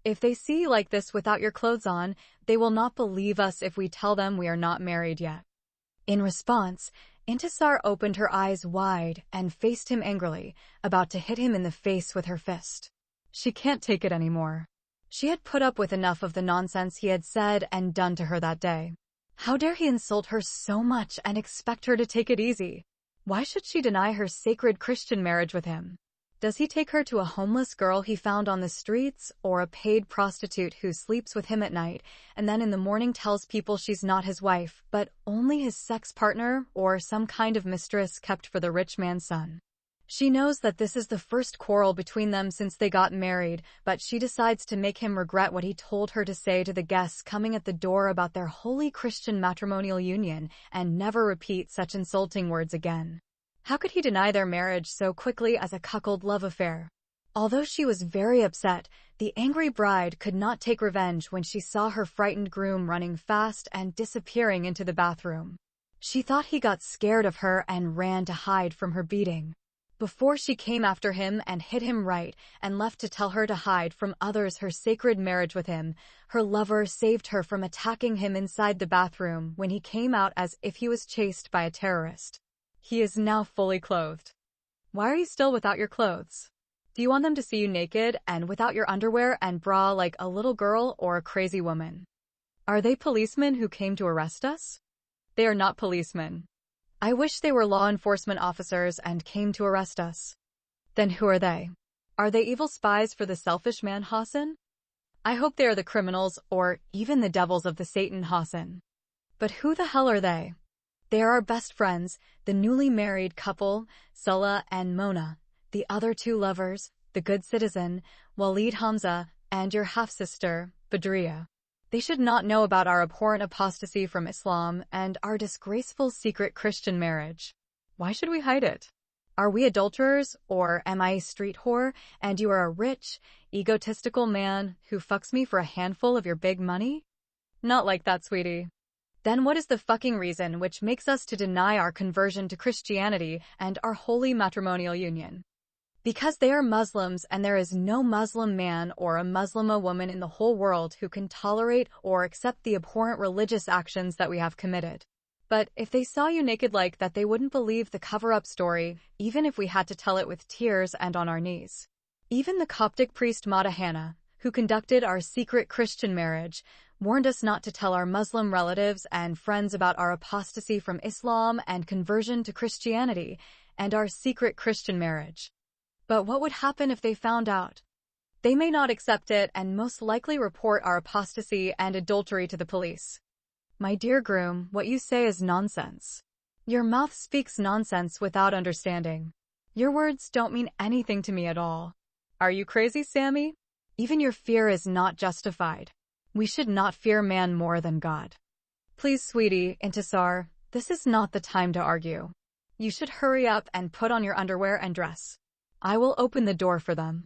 If they see you like this without your clothes on, they will not believe us if we tell them we are not married yet. In response, Intisar opened her eyes wide and faced him angrily, about to hit him in the face with her fist. She can't take it anymore. She had put up with enough of the nonsense he had said and done to her that day. How dare he insult her so much and expect her to take it easy? Why should she deny her sacred Christian marriage with him? Does he take her to a homeless girl he found on the streets, or a paid prostitute who sleeps with him at night and then in the morning tells people she's not his wife, but only his sex partner or some kind of mistress kept for the rich man's son? She knows that this is the first quarrel between them since they got married, but she decides to make him regret what he told her to say to the guests coming at the door about their holy Christian matrimonial union and never repeat such insulting words again. How could he deny their marriage so quickly as a cuckold love affair? Although she was very upset, the angry bride could not take revenge when she saw her frightened groom running fast and disappearing into the bathroom. She thought he got scared of her and ran to hide from her beating. Before she came after him and hit him right and left to tell her to hide from others her sacred marriage with him, her lover saved her from attacking him inside the bathroom when he came out as if he was chased by a terrorist. He is now fully clothed. Why are you still without your clothes? Do you want them to see you naked and without your underwear and bra like a little girl or a crazy woman? Are they policemen who came to arrest us? They are not policemen. I wish they were law enforcement officers and came to arrest us. Then who are they? Are they evil spies for the selfish man Hassan? I hope they are the criminals or even the devils of the Satan Hassan. But who the hell are they? They are our best friends, the newly married couple, Salah and Mona, the other two lovers, the good citizen, Walid Hamza, and your half-sister, Badriya. They should not know about our abhorrent apostasy from Islam and our disgraceful secret Christian marriage. Why should we hide it? Are we adulterers, or am I a street whore, and you are a rich, egotistical man who fucks me for a handful of your big money? Not like that, sweetie. Then what is the fucking reason which makes us to deny our conversion to Christianity and our holy matrimonial union? Because they are Muslims and there is no Muslim man or a Muslima woman in the whole world who can tolerate or accept the abhorrent religious actions that we have committed. But if they saw you naked like that, they wouldn't believe the cover-up story, even if we had to tell it with tears and on our knees. Even the Coptic priest Madahana, who conducted our secret Christian marriage, warned us not to tell our Muslim relatives and friends about our apostasy from Islam and conversion to Christianity and our secret Christian marriage. But what would happen if they found out? They may not accept it and most likely report our apostasy and adultery to the police. My dear groom, what you say is nonsense. Your mouth speaks nonsense without understanding. Your words don't mean anything to me at all. Are you crazy, Sammy? Even your fear is not justified. We should not fear man more than God. Please, sweetie, Intisar, this is not the time to argue. You should hurry up and put on your underwear and dress. I will open the door for them.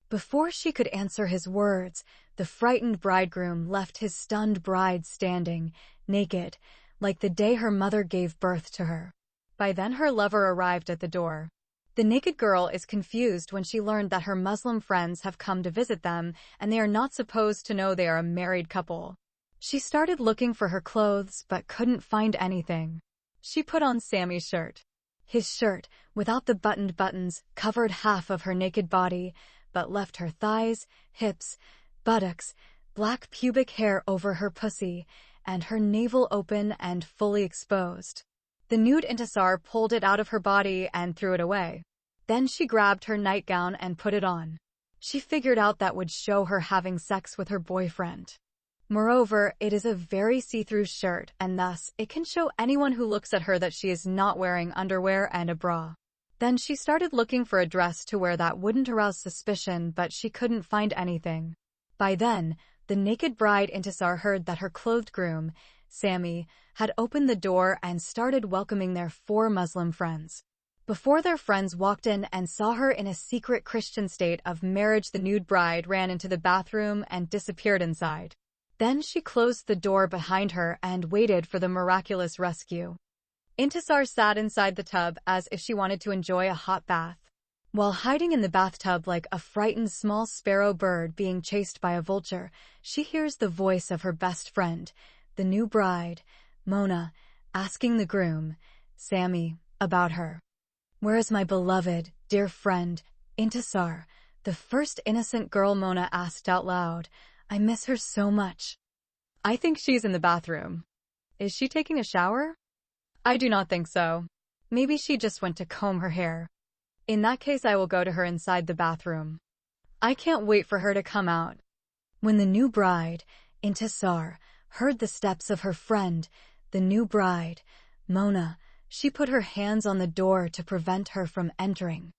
Before she could answer his words, the frightened bridegroom left his stunned bride standing, naked, like the day her mother gave birth to her. By then her lover arrived at the door. The naked girl is confused when she learned that her Muslim friends have come to visit them and they are not supposed to know they are a married couple. She started looking for her clothes but couldn't find anything. She put on Sammy's shirt. His shirt, without the buttoned buttons, covered half of her naked body, but left her thighs, hips, buttocks, black pubic hair over her pussy, and her navel open and fully exposed. The nude Intisar pulled it out of her body and threw it away. Then she grabbed her nightgown and put it on. She figured out that would show her having sex with her boyfriend. Moreover, it is a very see-through shirt, and thus, it can show anyone who looks at her that she is not wearing underwear and a bra. Then she started looking for a dress to wear that wouldn't arouse suspicion, but she couldn't find anything. By then, the naked bride Intisar heard that her clothed groom, Sammy, had opened the door and started welcoming their 4 Muslim friends. Before their friends walked in and saw her in a secret Christian state of marriage, the nude bride ran into the bathroom and disappeared inside. Then she closed the door behind her and waited for the miraculous rescue. Intisar sat inside the tub as if she wanted to enjoy a hot bath. While hiding in the bathtub like a frightened small sparrow bird being chased by a vulture, she hears the voice of her best friend, the new bride, Mona, asking the groom, Sammy, about her. Where is my beloved, dear friend, Intisar? The first innocent girl Mona asked out loud. I miss her so much. I think she's in the bathroom. Is she taking a shower? I do not think so. Maybe she just went to comb her hair. In that case, I will go to her inside the bathroom. I can't wait for her to come out. When the new bride, Intisar, heard the steps of her friend, the new bride, Mona, she put her hands on the door to prevent her from entering.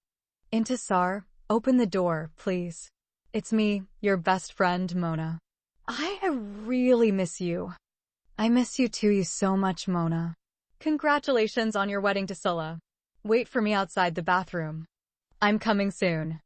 Intisar, open the door, please. It's me, your best friend, Mona. I really miss you. I miss you too, you so much, Mona. Congratulations on your wedding to Sulla. Wait for me outside the bathroom. I'm coming soon.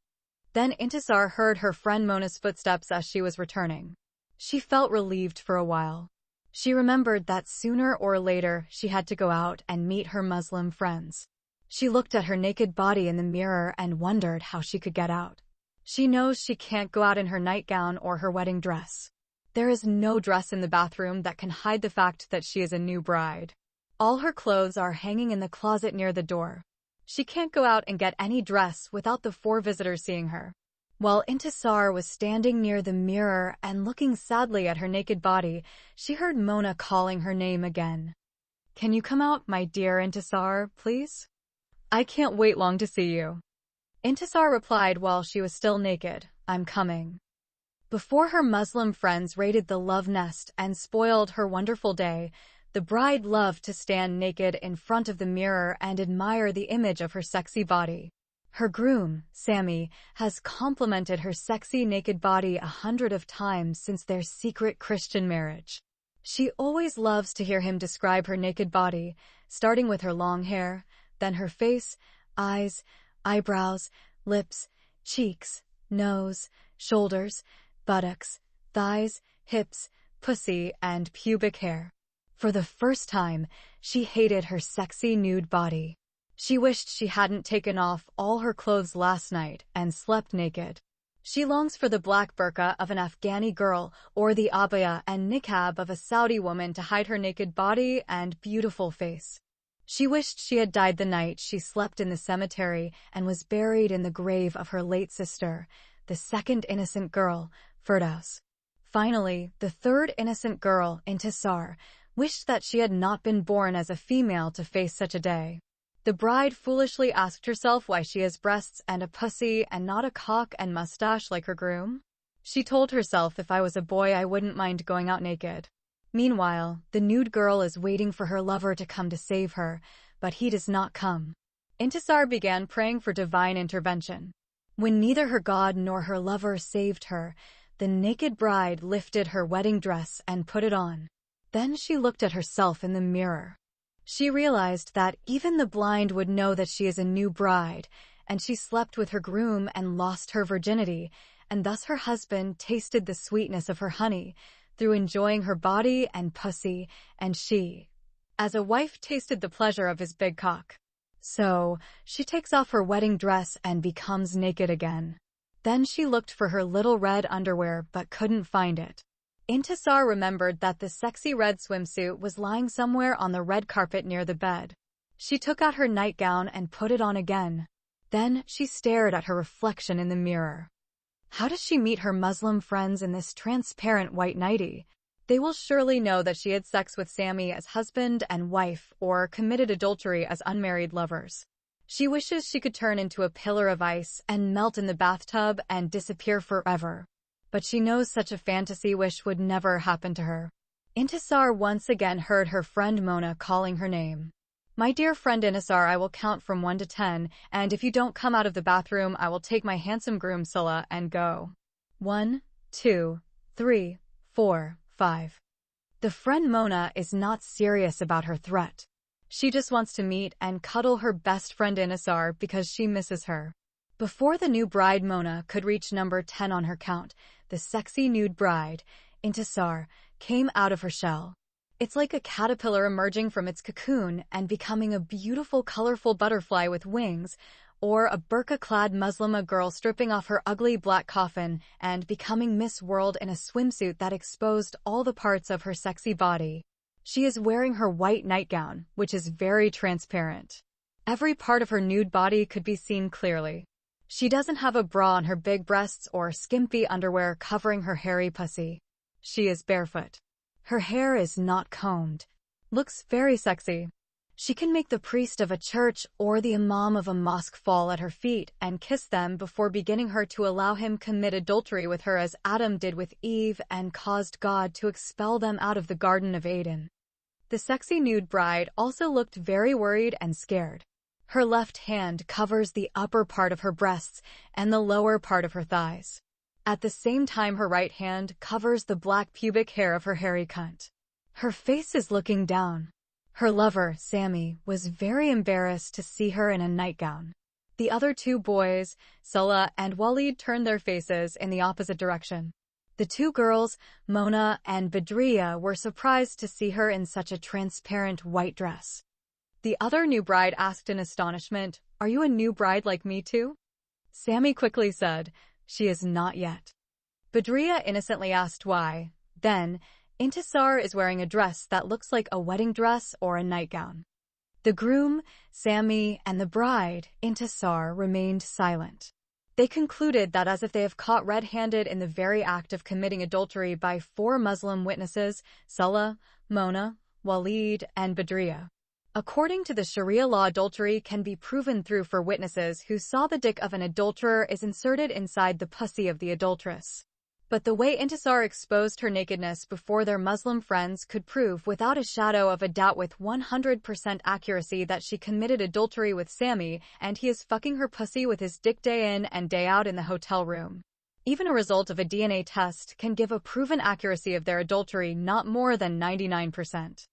Then Intisar heard her friend Mona's footsteps as she was returning. She felt relieved for a while. She remembered that sooner or later she had to go out and meet her Muslim friends. She looked at her naked body in the mirror and wondered how she could get out. She knows she can't go out in her nightgown or her wedding dress. There is no dress in the bathroom that can hide the fact that she is a new bride. All her clothes are hanging in the closet near the door. She can't go out and get any dress without the 4 visitors seeing her. While Intisar was standing near the mirror and looking sadly at her naked body, she heard Mona calling her name again. "Can you come out, my dear Intisar, please? I can't wait long to see you." Intisar replied while she was still naked, "I'm coming." Before her Muslim friends raided the love nest and spoiled her wonderful day, the bride loved to stand naked in front of the mirror and admire the image of her sexy body. Her groom, Sammy, has complimented her sexy naked body 100 of times since their secret Christian marriage. She always loves to hear him describe her naked body, starting with her long hair, then her face, eyes, eyebrows, lips, cheeks, nose, shoulders, buttocks, thighs, hips, pussy, and pubic hair. For the first time, she hated her sexy nude body. She wished she hadn't taken off all her clothes last night and slept naked. She longs for the black burqa of an Afghani girl or the abaya and niqab of a Saudi woman to hide her naked body and beautiful face. She wished she had died the night she slept in the cemetery and was buried in the grave of her late sister, the second innocent girl, Firdaus. Finally, the third innocent girl, Intisar, wished that she had not been born as a female to face such a day. The bride foolishly asked herself why she has breasts and a pussy and not a cock and mustache like her groom. She told herself if I was a boy I wouldn't mind going out naked. Meanwhile, the nude girl is waiting for her lover to come to save her, but he does not come. Intisar began praying for divine intervention. When neither her God nor her lover saved her, the naked bride lifted her wedding dress and put it on. Then she looked at herself in the mirror. She realized that even the blind would know that she is a new bride, and she slept with her groom and lost her virginity, and thus her husband tasted the sweetness of her honey through enjoying her body and pussy, and she, as a wife, tasted the pleasure of his big cock. So, she takes off her wedding dress and becomes naked again. Then she looked for her little red underwear but couldn't find it. Intisar remembered that the sexy red swimsuit was lying somewhere on the red carpet near the bed. She took out her nightgown and put it on again. Then she stared at her reflection in the mirror. How does she meet her Muslim friends in this transparent white nightie? They will surely know that she had sex with Sammy as husband and wife or committed adultery as unmarried lovers. She wishes she could turn into a pillar of ice and melt in the bathtub and disappear forever. But she knows such a fantasy wish would never happen to her. Intisar once again heard her friend Mona calling her name. "My dear friend Intisar, I will count from 1 to 10, and if you don't come out of the bathroom, I will take my handsome groom Scylla and go. 1, 2, 3, 4, 5. The friend Mona is not serious about her threat. She just wants to meet and cuddle her best friend Intisar because she misses her. Before the new bride Mona could reach number 10 on her count, the sexy nude bride, Intisar, came out of her shell. It's like a caterpillar emerging from its cocoon and becoming a beautiful, colorful butterfly with wings, or a burqa-clad Muslima girl stripping off her ugly black coffin and becoming Miss World in a swimsuit that exposed all the parts of her sexy body. She is wearing her white nightgown, which is very transparent. Every part of her nude body could be seen clearly. She doesn't have a bra on her big breasts or skimpy underwear covering her hairy pussy. She is barefoot. Her hair is not combed. Looks very sexy. She can make the priest of a church or the imam of a mosque fall at her feet and kiss them before beginning her to allow him commit adultery with her as Adam did with Eve and caused God to expel them out of the Garden of Eden. The sexy nude bride also looked very worried and scared. Her left hand covers the upper part of her breasts and the lower part of her thighs. At the same time, her right hand covers the black pubic hair of her hairy cunt. Her face is looking down. Her lover, Sammy, was very embarrassed to see her in a nightgown. The other two boys, Salah and Walid, turned their faces in the opposite direction. The two girls, Mona and Badriya, were surprised to see her in such a transparent white dress. The other new bride asked in astonishment, "Are you a new bride like me too?" Sammy quickly said, "She is not yet." Badriya innocently asked why. Then, Intisar is wearing a dress that looks like a wedding dress or a nightgown. The groom, Sammy, and the bride, Intisar, remained silent. They concluded that as if they have caught red-handed in the very act of committing adultery by 4 Muslim witnesses, Salah, Mona, Walid, and Badriya. According to the Sharia law, adultery can be proven through for witnesses who saw the dick of an adulterer is inserted inside the pussy of the adulteress. But the way Intisar exposed her nakedness before their Muslim friends could prove without a shadow of a doubt with 100% accuracy that she committed adultery with Sammy and he is fucking her pussy with his dick day in and day out in the hotel room. Even a result of a DNA test can give a proven accuracy of their adultery not more than 99%.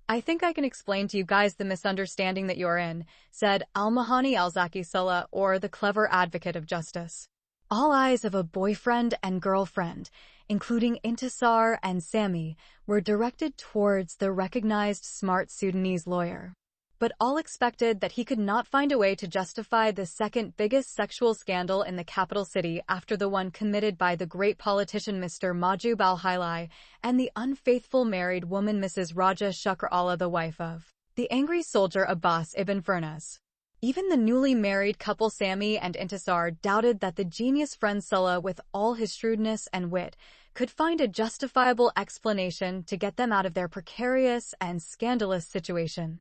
"I think I can explain to you guys the misunderstanding that you are in," said Al-Mahani Al-Zaki Salah, or the clever advocate of justice. All eyes of a boyfriend and girlfriend, including Intisar and Sammy, were directed towards the recognized smart Sudanese lawyer. But all expected that he could not find a way to justify the second biggest sexual scandal in the capital city after the one committed by the great politician Mr. Mahjoub al-Hilai and the unfaithful married woman Mrs. Raja Shukr Allah, the wife of the angry soldier Abbas ibn Furnaz. Even the newly married couple Sammy and Intisar doubted that the genius friend Salah, with all his shrewdness and wit, could find a justifiable explanation to get them out of their precarious and scandalous situation.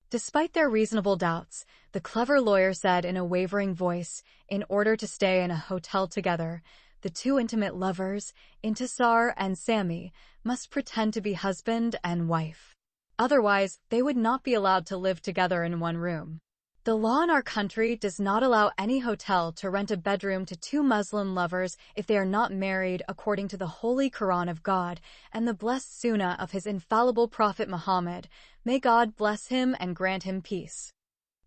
Despite their reasonable doubts, the clever lawyer said in a wavering voice, in order to stay in a hotel together, the two intimate lovers, Intisar and Sammy, must pretend to be husband and wife. Otherwise, they would not be allowed to live together in one room. The law in our country does not allow any hotel to rent a bedroom to 2 Muslim lovers if they are not married according to the Holy Quran of God and the blessed Sunnah of His infallible Prophet Muhammad. May God bless him and grant him peace.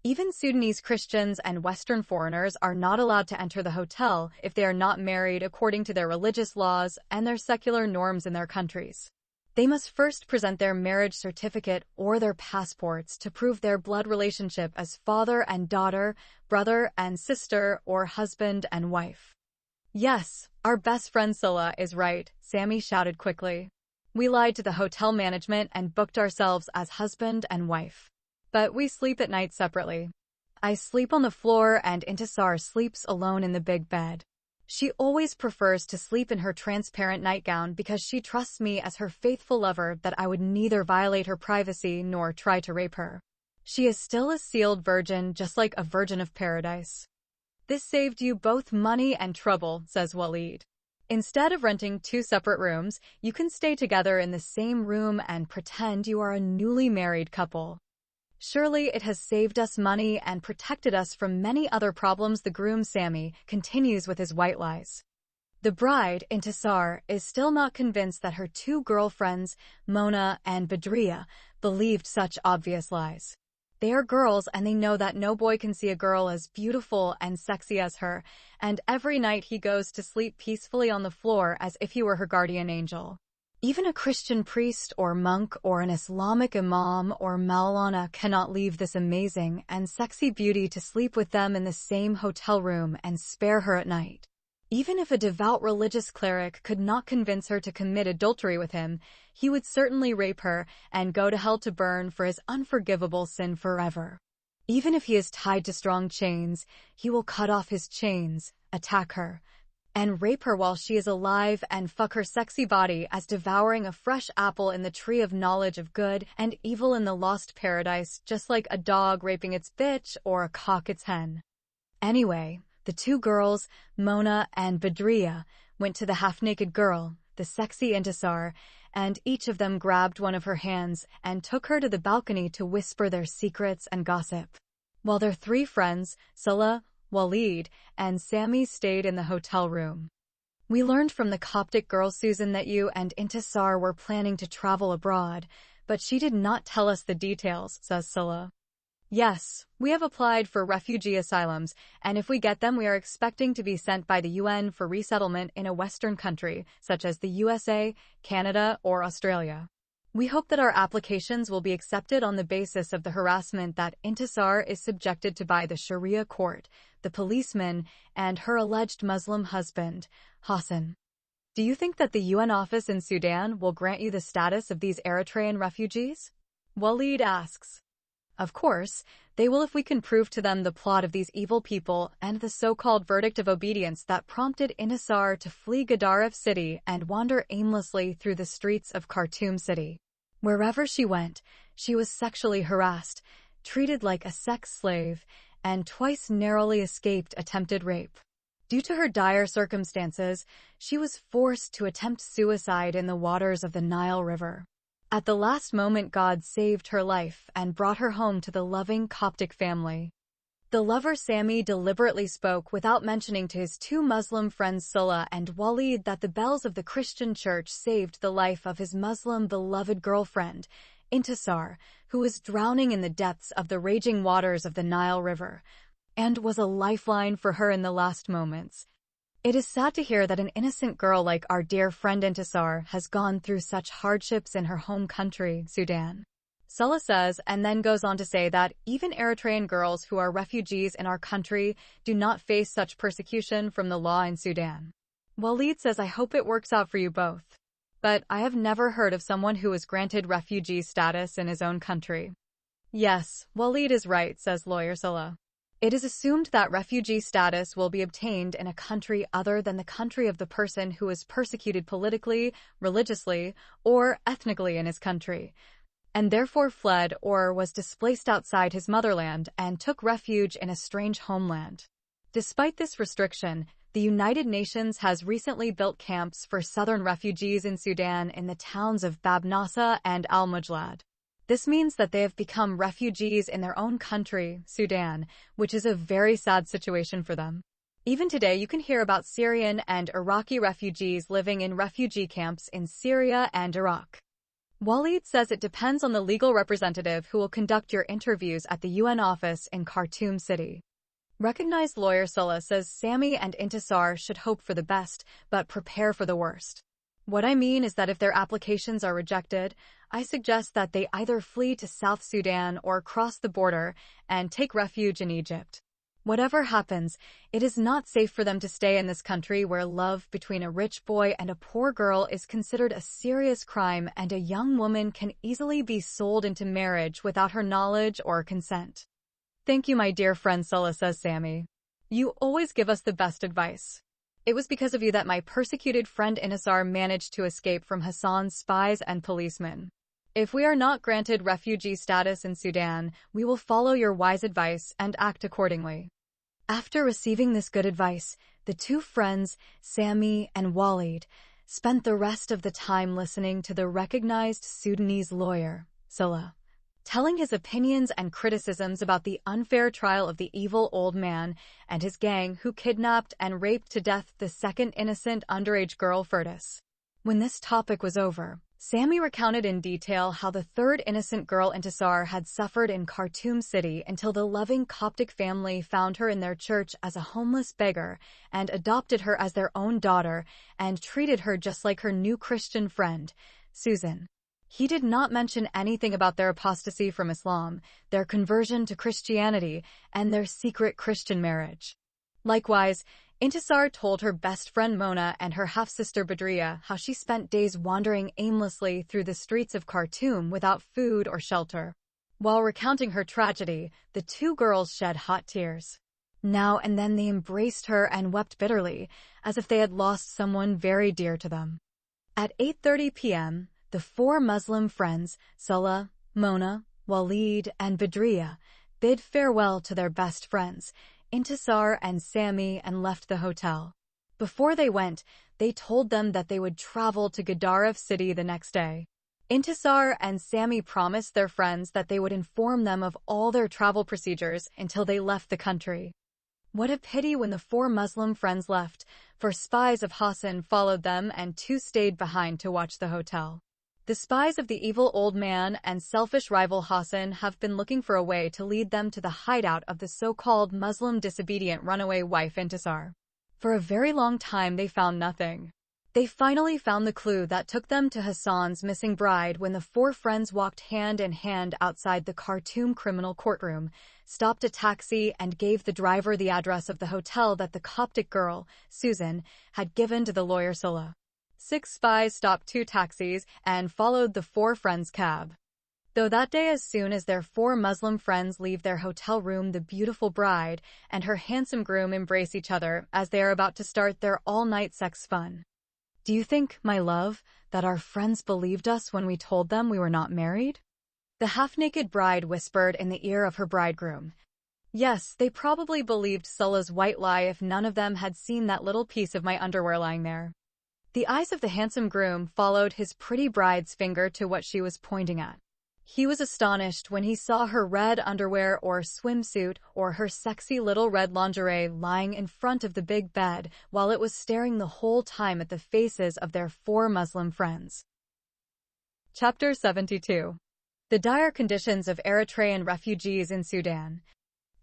Even Sudanese Christians and Western foreigners are not allowed to enter the hotel if they are not married according to their religious laws and their secular norms in their countries. They must first present their marriage certificate or their passports to prove their blood relationship as father and daughter, brother and sister, or husband and wife. "Yes, our best friend Salah is right," Sammy shouted quickly. "We lied to the hotel management and booked ourselves as husband and wife. But we sleep at night separately. I sleep on the floor and Intisar sleeps alone in the big bed. She always prefers to sleep in her transparent nightgown because she trusts me as her faithful lover that I would neither violate her privacy nor try to rape her. She is still a sealed virgin, just like a virgin of paradise." "This saved you both money and trouble," says Walid. "Instead of renting 2 separate rooms, you can stay together in the same room and pretend you are a newly married couple. Surely it has saved us money and protected us from many other problems." The groom Sammy continues with his white lies. The bride, Intisar, is still not convinced that her 2 girlfriends, Mona and Badriya, believed such obvious lies. They are girls and they know that no boy can see a girl as beautiful and sexy as her, and every night he goes to sleep peacefully on the floor as if he were her guardian angel. Even a Christian priest or monk or an Islamic imam or Maulana cannot leave this amazing and sexy beauty to sleep with them in the same hotel room and spare her at night. Even if a devout religious cleric could not convince her to commit adultery with him, he would certainly rape her and go to hell to burn for his unforgivable sin forever. Even if he is tied to strong chains, he will cut off his chains, attack her, and rape her while she is alive and fuck her sexy body as devouring a fresh apple in the tree of knowledge of good and evil in the lost paradise, just like a dog raping its bitch or a cock its hen. Anyway, the 2 girls, Mona and Badriya, went to the half-naked girl, the sexy Intisar, and each of them grabbed one of her hands and took her to the balcony to whisper their secrets and gossip, while their 3 friends, Salah, Walid, and Sammy, stayed in the hotel room. "We learned from the Coptic girl Susan that you and Intisar were planning to travel abroad, but she did not tell us the details," says Salah. Yes, we have applied for refugee asylums, and if we get them, we are expecting to be sent by the UN for resettlement in a Western country, such as the USA, Canada, or Australia. We hope that our applications will be accepted on the basis of the harassment that Intisar is subjected to by the Sharia court, the policeman, and her alleged Muslim husband, Hassan. Do you think that the UN office in Sudan will grant you the status of these Eritrean refugees? Walid asks. Of course, they will if we can prove to them the plot of these evil people and the so-called verdict of obedience that prompted Intisar to flee Gaddaref city and wander aimlessly through the streets of Khartoum city. Wherever she went, she was sexually harassed, treated like a sex slave, and twice narrowly escaped attempted rape. Due to her dire circumstances, she was forced to attempt suicide in the waters of the Nile River. At the last moment, God saved her life and brought her home to the loving Coptic family. The lover Sami deliberately spoke without mentioning to his two Muslim friends Sulla and Walid that the bells of the Christian church saved the life of his Muslim beloved girlfriend, Intisar, who was drowning in the depths of the raging waters of the Nile River, and was a lifeline for her in the last moments. It is sad to hear that an innocent girl like our dear friend Intisar has gone through such hardships in her home country, Sudan. Sulla says, and then goes on to say that even Eritrean girls who are refugees in our country do not face such persecution from the law in Sudan. Walid says, I hope it works out for you both. But I have never heard of someone who was granted refugee status in his own country. Yes, Walid is right, says lawyer Sulla. It is assumed that refugee status will be obtained in a country other than the country of the person who is persecuted politically, religiously, or ethnically in his country, and therefore fled or was displaced outside his motherland and took refuge in a strange homeland. Despite this restriction, the United Nations has recently built camps for southern refugees in Sudan in the towns of Bab Nassa and Al-Mujlad. This means that they have become refugees in their own country, Sudan, which is a very sad situation for them. Even today, you can hear about Syrian and Iraqi refugees living in refugee camps in Syria and Iraq. Walid says it depends on the legal representative who will conduct your interviews at the UN office in Khartoum city. Recognized lawyer Sulla says Sami and Intisar should hope for the best, but prepare for the worst. What I mean is that if their applications are rejected, I suggest that they either flee to South Sudan or cross the border and take refuge in Egypt. Whatever happens, it is not safe for them to stay in this country where love between a rich boy and a poor girl is considered a serious crime and a young woman can easily be sold into marriage without her knowledge or consent. Thank you, my dear friend Sulla, says Sami. You always give us the best advice. It was because of you that my persecuted friend Intisar managed to escape from Hassan's spies and policemen. If we are not granted refugee status in Sudan, we will follow your wise advice and act accordingly. After receiving this good advice, the two friends, Sami and Walid, spent the rest of the time listening to the recognized Sudanese lawyer, Sulla, telling his opinions and criticisms about the unfair trial of the evil old man and his gang who kidnapped and raped to death the second innocent underage girl Fergus. When this topic was over, Sami recounted in detail how the third innocent girl Intisar had suffered in Khartoum city until the loving Coptic family found her in their church as a homeless beggar and adopted her as their own daughter and treated her just like her new Christian friend, Susan. He did not mention anything about their apostasy from Islam, their conversion to Christianity, and their secret Christian marriage. Likewise, Intisar told her best friend Mona and her half-sister Badria how she spent days wandering aimlessly through the streets of Khartoum without food or shelter. While recounting her tragedy, the two girls shed hot tears. Now and then they embraced her and wept bitterly, as if they had lost someone very dear to them. At 8:30 p.m., the four Muslim friends, Sulla, Mona, Walid, and Badria, bid farewell to their best friends, Intisar and Sami, and left the hotel. Before they went, they told them that they would travel to Gaddaref city the next day. Intisar and Sami promised their friends that they would inform them of all their travel procedures until they left the country. What a pity when the four Muslim friends left, for spies of Hassan followed them and two stayed behind to watch the hotel. The spies of the evil old man and selfish rival Hassan have been looking for a way to lead them to the hideout of the so-called Muslim disobedient runaway wife Intisar. For a very long time they found nothing. They finally found the clue that took them to Hassan's missing bride when the four friends walked hand in hand outside the Khartoum criminal courtroom, stopped a taxi, and gave the driver the address of the hotel that the Coptic girl, Susan, had given to the lawyer Sulla. 6 spies stopped 2 taxis and followed the 4 friends' cab. Though that day, as soon as their 4 Muslim friends leave their hotel room, the beautiful bride and her handsome groom embrace each other as they are about to start their all-night sex fun. Do you think, my love, that our friends believed us when we told them we were not married? The half-naked bride whispered in the ear of her bridegroom. Yes, they probably believed Sulla's white lie if none of them had seen that little piece of my underwear lying there. The eyes of the handsome groom followed his pretty bride's finger to what she was pointing at. He was astonished when he saw her red underwear or swimsuit or her sexy little red lingerie lying in front of the big bed while it was staring the whole time at the faces of their 4 Muslim friends. Chapter 72. The dire conditions of Eritrean refugees in Sudan.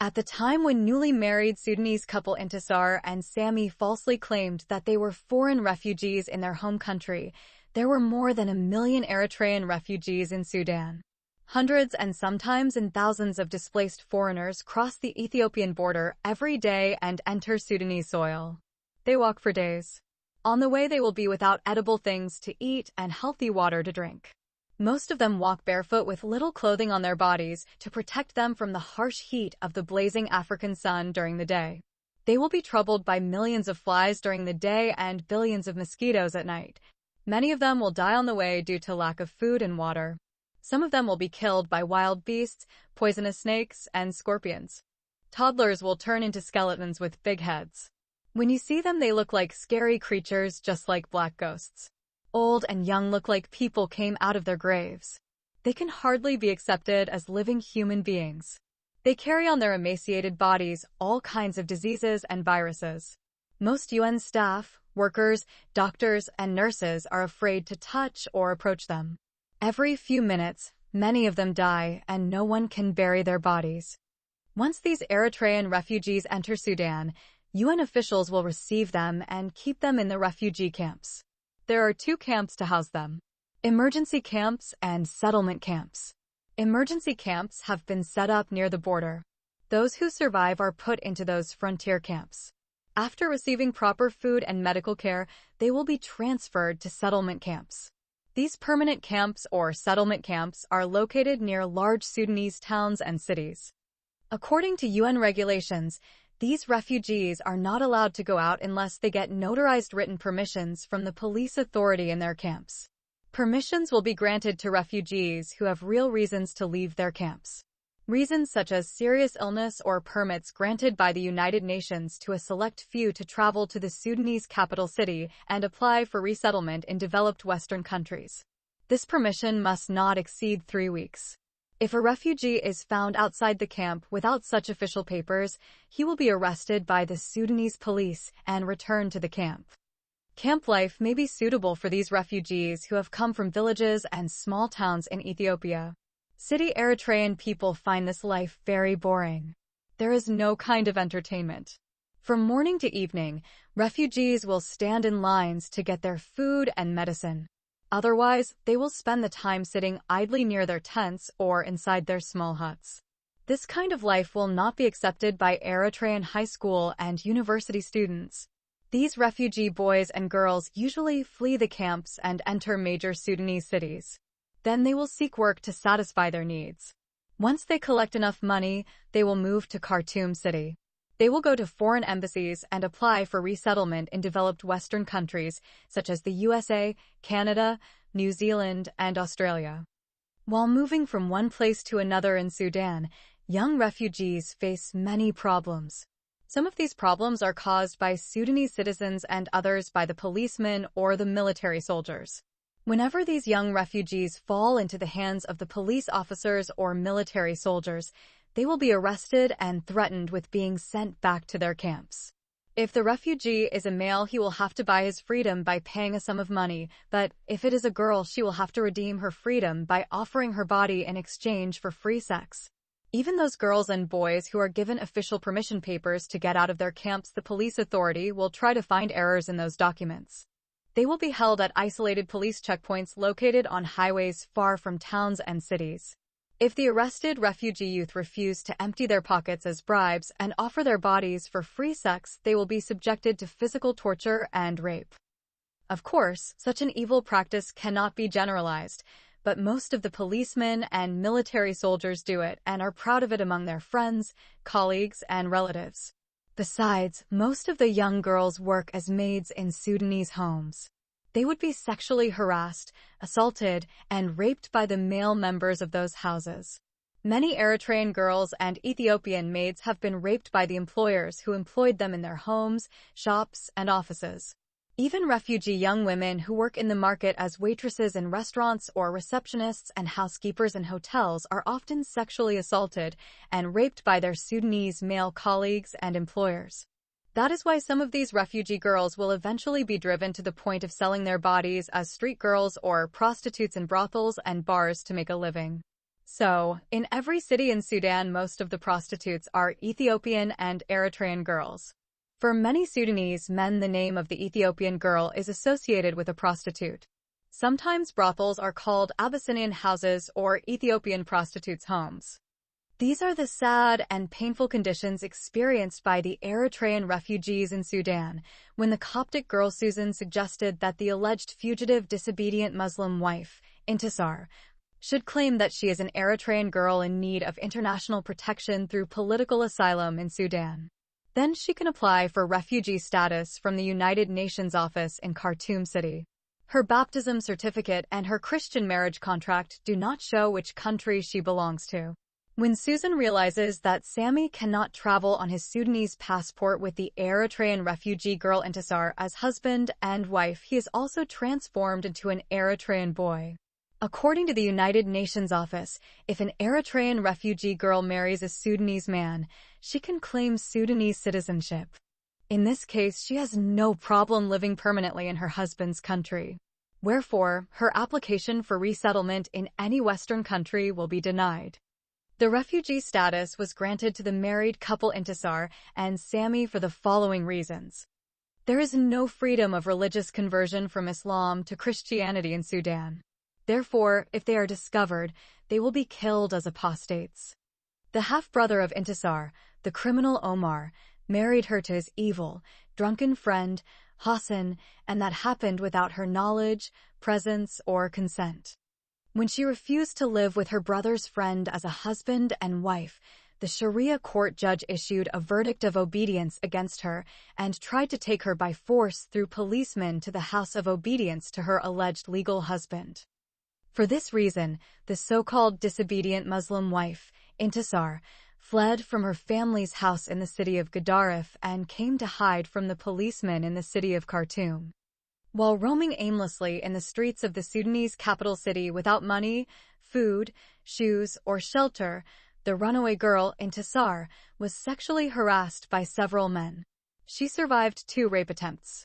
At the time when newly married Sudanese couple Intisar and Sami falsely claimed that they were foreign refugees in their home country, there were more than 1 million Eritrean refugees in Sudan. Hundreds and sometimes thousands of displaced foreigners cross the Ethiopian border every day and enter Sudanese soil. They walk for days. On the way they will be without edible things to eat and healthy water to drink. Most of them walk barefoot with little clothing on their bodies to protect them from the harsh heat of the blazing African sun during the day. They will be troubled by millions of flies during the day and billions of mosquitoes at night. Many of them will die on the way due to lack of food and water. Some of them will be killed by wild beasts, poisonous snakes, and scorpions. Toddlers will turn into skeletons with big heads. When you see them, they look like scary creatures just like black ghosts. Old and young look like people came out of their graves. They can hardly be accepted as living human beings. They carry on their emaciated bodies all kinds of diseases and viruses. Most UN staff, workers, doctors, and nurses are afraid to touch or approach them. Every few minutes, many of them die and no one can bury their bodies. Once these Eritrean refugees enter Sudan, UN officials will receive them and keep them in the refugee camps. There are 2 camps to house them: emergency camps and settlement camps. Emergency camps have been set up near the border. Those who survive are put into those frontier camps. After receiving proper food and medical care, they will be transferred to settlement camps. These permanent camps or settlement camps are located near large Sudanese towns and cities. According to UN regulations, these refugees are not allowed to go out unless they get notarized written permissions from the police authority in their camps. Permissions will be granted to refugees who have real reasons to leave their camps. Reasons such as serious illness or permits granted by the United Nations to a select few to travel to the Sudanese capital city and apply for resettlement in developed Western countries. This permission must not exceed 3 weeks. If a refugee is found outside the camp without such official papers, he will be arrested by the Sudanese police and returned to the camp. Camp life may be suitable for these refugees who have come from villages and small towns in Ethiopia. City Eritrean people find this life very boring. There is no kind of entertainment. From morning to evening, refugees will stand in lines to get their food and medicine. Otherwise, they will spend the time sitting idly near their tents or inside their small huts. This kind of life will not be accepted by Eritrean high school and university students. These refugee boys and girls usually flee the camps and enter major Sudanese cities. Then they will seek work to satisfy their needs. Once they collect enough money, they will move to Khartoum city. They will go to foreign embassies and apply for resettlement in developed Western countries such as the USA, Canada, New Zealand, and Australia. While moving from one place to another in Sudan, young refugees face many problems. Some of these problems are caused by Sudanese citizens and others by the policemen or the military soldiers. Whenever these young refugees fall into the hands of the police officers or military soldiers, they will be arrested and threatened with being sent back to their camps. If the refugee is a male, he will have to buy his freedom by paying a sum of money, but if it is a girl, she will have to redeem her freedom by offering her body in exchange for free sex. Even those girls and boys who are given official permission papers to get out of their camps, the police authority will try to find errors in those documents. They will be held at isolated police checkpoints located on highways far from towns and cities. If the arrested refugee youth refuse to empty their pockets as bribes and offer their bodies for free sex, they will be subjected to physical torture and rape. Of course, such an evil practice cannot be generalized, but most of the policemen and military soldiers do it and are proud of it among their friends, colleagues, and relatives. Besides, most of the young girls work as maids in Sudanese homes. They would be sexually harassed, assaulted, and raped by the male members of those houses. Many Eritrean girls and Ethiopian maids have been raped by the employers who employed them in their homes, shops, and offices. Even refugee young women who work in the market as waitresses in restaurants or receptionists and housekeepers in hotels are often sexually assaulted and raped by their Sudanese male colleagues and employers. That is why some of these refugee girls will eventually be driven to the point of selling their bodies as street girls or prostitutes in brothels and bars to make a living. So, in every city in Sudan, most of the prostitutes are Ethiopian and Eritrean girls. For many Sudanese men, the name of the Ethiopian girl is associated with a prostitute. Sometimes brothels are called Abyssinian houses or Ethiopian prostitutes' homes. These are the sad and painful conditions experienced by the Eritrean refugees in Sudan, when the Coptic girl Susan suggested that the alleged fugitive disobedient Muslim wife, Intisar, should claim that she is an Eritrean girl in need of international protection through political asylum in Sudan. Then she can apply for refugee status from the United Nations office in Khartoum City. Her baptism certificate and her Christian marriage contract do not show which country she belongs to. When Susan realizes that Sammy cannot travel on his Sudanese passport with the Eritrean refugee girl Intisar as husband and wife, he is also transformed into an Eritrean boy. According to the United Nations office, if an Eritrean refugee girl marries a Sudanese man, she can claim Sudanese citizenship. In this case, she has no problem living permanently in her husband's country. Wherefore, her application for resettlement in any Western country will be denied. The refugee status was granted to the married couple Intisar and Sammy for the following reasons. There is no freedom of religious conversion from Islam to Christianity in Sudan. Therefore, if they are discovered, they will be killed as apostates. The half-brother of Intisar, the criminal Omar, married her to his evil, drunken friend, Hassan, and that happened without her knowledge, presence, or consent. When she refused to live with her brother's friend as a husband and wife, the Sharia court judge issued a verdict of obedience against her and tried to take her by force through policemen to the house of obedience to her alleged legal husband. For this reason, the so-called disobedient Muslim wife, Intisar, fled from her family's house in the city of Gadaref and came to hide from the policemen in the city of Khartoum. While roaming aimlessly in the streets of the Sudanese capital city without money, food, shoes, or shelter, the runaway girl, Intisar, was sexually harassed by several men. She survived 2 rape attempts.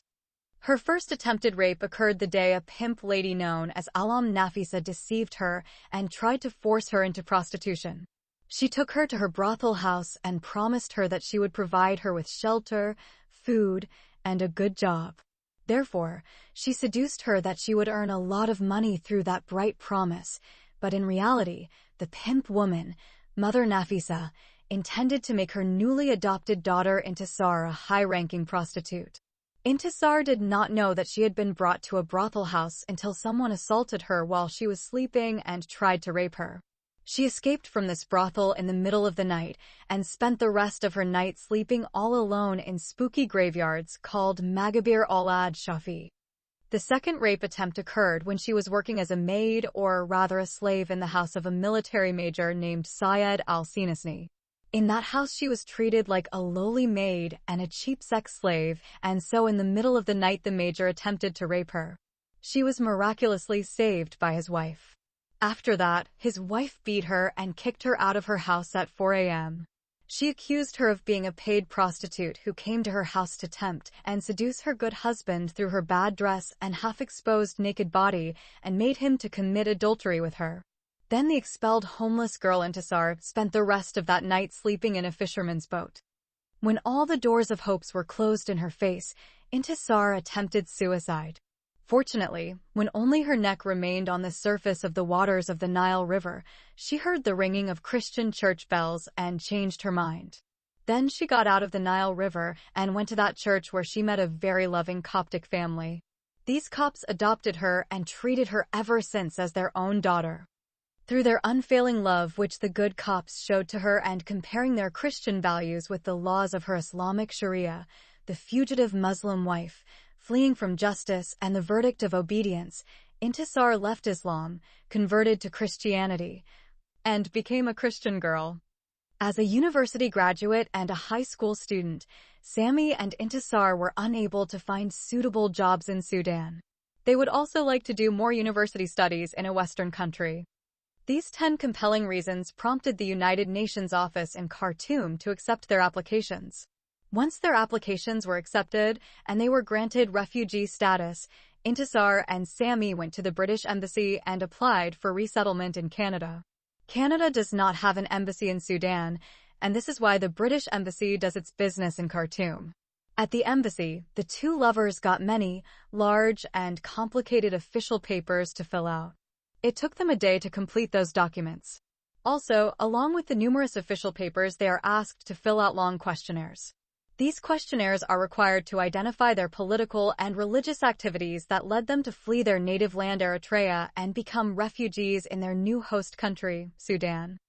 Her first attempted rape occurred the day a pimp lady known as Alam Nafisa deceived her and tried to force her into prostitution. She took her to her brothel house and promised her that she would provide her with shelter, food, and a good job. Therefore, she seduced her that she would earn a lot of money through that bright promise, but in reality, the pimp woman, Mother Nafisa, intended to make her newly adopted daughter Intisar a high-ranking prostitute. Intisar did not know that she had been brought to a brothel house until someone assaulted her while she was sleeping and tried to rape her. She escaped from this brothel in the middle of the night and spent the rest of her night sleeping all alone in spooky graveyards called Magabir al-Ad Shafi. The second rape attempt occurred when she was working as a maid, or rather a slave, in the house of a military major named Syed al-Sinasni. In that house she was treated like a lowly maid and a cheap sex slave, and so in the middle of the night the major attempted to rape her. She was miraculously saved by his wife. After that, his wife beat her and kicked her out of her house at 4 a.m. She accused her of being a paid prostitute who came to her house to tempt and seduce her good husband through her bad dress and half-exposed naked body and made him to commit adultery with her. Then the expelled homeless girl Intisar spent the rest of that night sleeping in a fisherman's boat. When all the doors of hopes were closed in her face, Intisar attempted suicide. Fortunately, when only her neck remained on the surface of the waters of the Nile River, she heard the ringing of Christian church bells and changed her mind. Then she got out of the Nile River and went to that church where she met a very loving Coptic family. These Copts adopted her and treated her ever since as their own daughter. Through their unfailing love which the good Copts showed to her and comparing their Christian values with the laws of her Islamic Sharia, the fugitive Muslim wife, fleeing from justice and the verdict of obedience, Intisar left Islam, converted to Christianity, and became a Christian girl. As a university graduate and a high school student, Sammy and Intisar were unable to find suitable jobs in Sudan. They would also like to do more university studies in a Western country. These 10 compelling reasons prompted the United Nations office in Khartoum to accept their applications. Once their applications were accepted and they were granted refugee status, Intisar and Sammy went to the British Embassy and applied for resettlement in Canada. Canada does not have an embassy in Sudan, and this is why the British Embassy does its business in Khartoum. At the embassy, the two lovers got many, large and complicated official papers to fill out. It took them a day to complete those documents. Also, along with the numerous official papers, they are asked to fill out long questionnaires. These questionnaires are required to identify their political and religious activities that led them to flee their native land Eritrea and become refugees in their new host country, Sudan.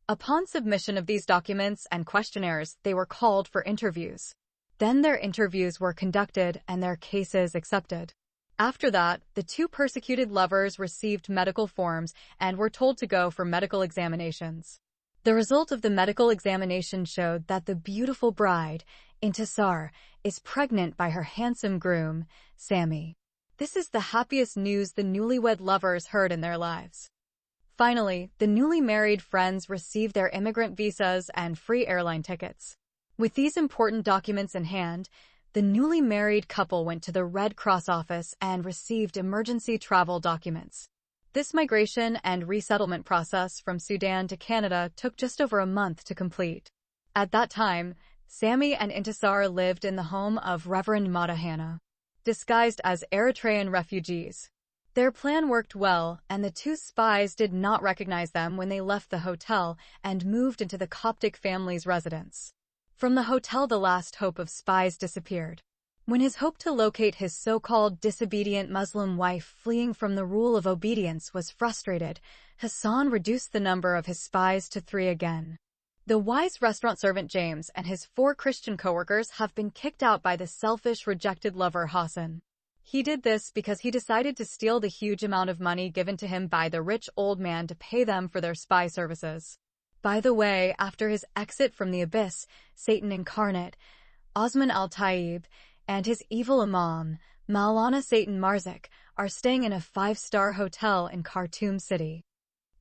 Upon submission of these documents and questionnaires, they were called for interviews. Then their interviews were conducted and their cases accepted. After that, the two persecuted lovers received medical forms and were told to go for medical examinations. The result of the medical examination showed that the beautiful bride, Intisar, is pregnant by her handsome groom, Sammy. This is the happiest news the newlywed lovers heard in their lives. Finally, the newly married friends received their immigrant visas and free airline tickets. With these important documents in hand, the newly married couple went to the Red Cross office and received emergency travel documents. This migration and resettlement process from Sudan to Canada took just over a month to complete. At that time, Sammy and Intisar lived in the home of Reverend Matahana, disguised as Eritrean refugees. Their plan worked well, and the two spies did not recognize them when they left the hotel and moved into the Coptic family's residence. From the hotel, the last hope of spies disappeared. When his hope to locate his so-called disobedient Muslim wife fleeing from the rule of obedience was frustrated, Hassan reduced the number of his spies to 3 again. The wise restaurant servant James and his 4 Christian co-workers have been kicked out by the selfish, rejected lover Hassan. He did this because he decided to steal the huge amount of money given to him by the rich old man to pay them for their spy services. By the way, after his exit from the abyss, Satan incarnate, Osman al-Taib, and his evil imam, Maulana Satan Marzik, are staying in a 5-star hotel in Khartoum City.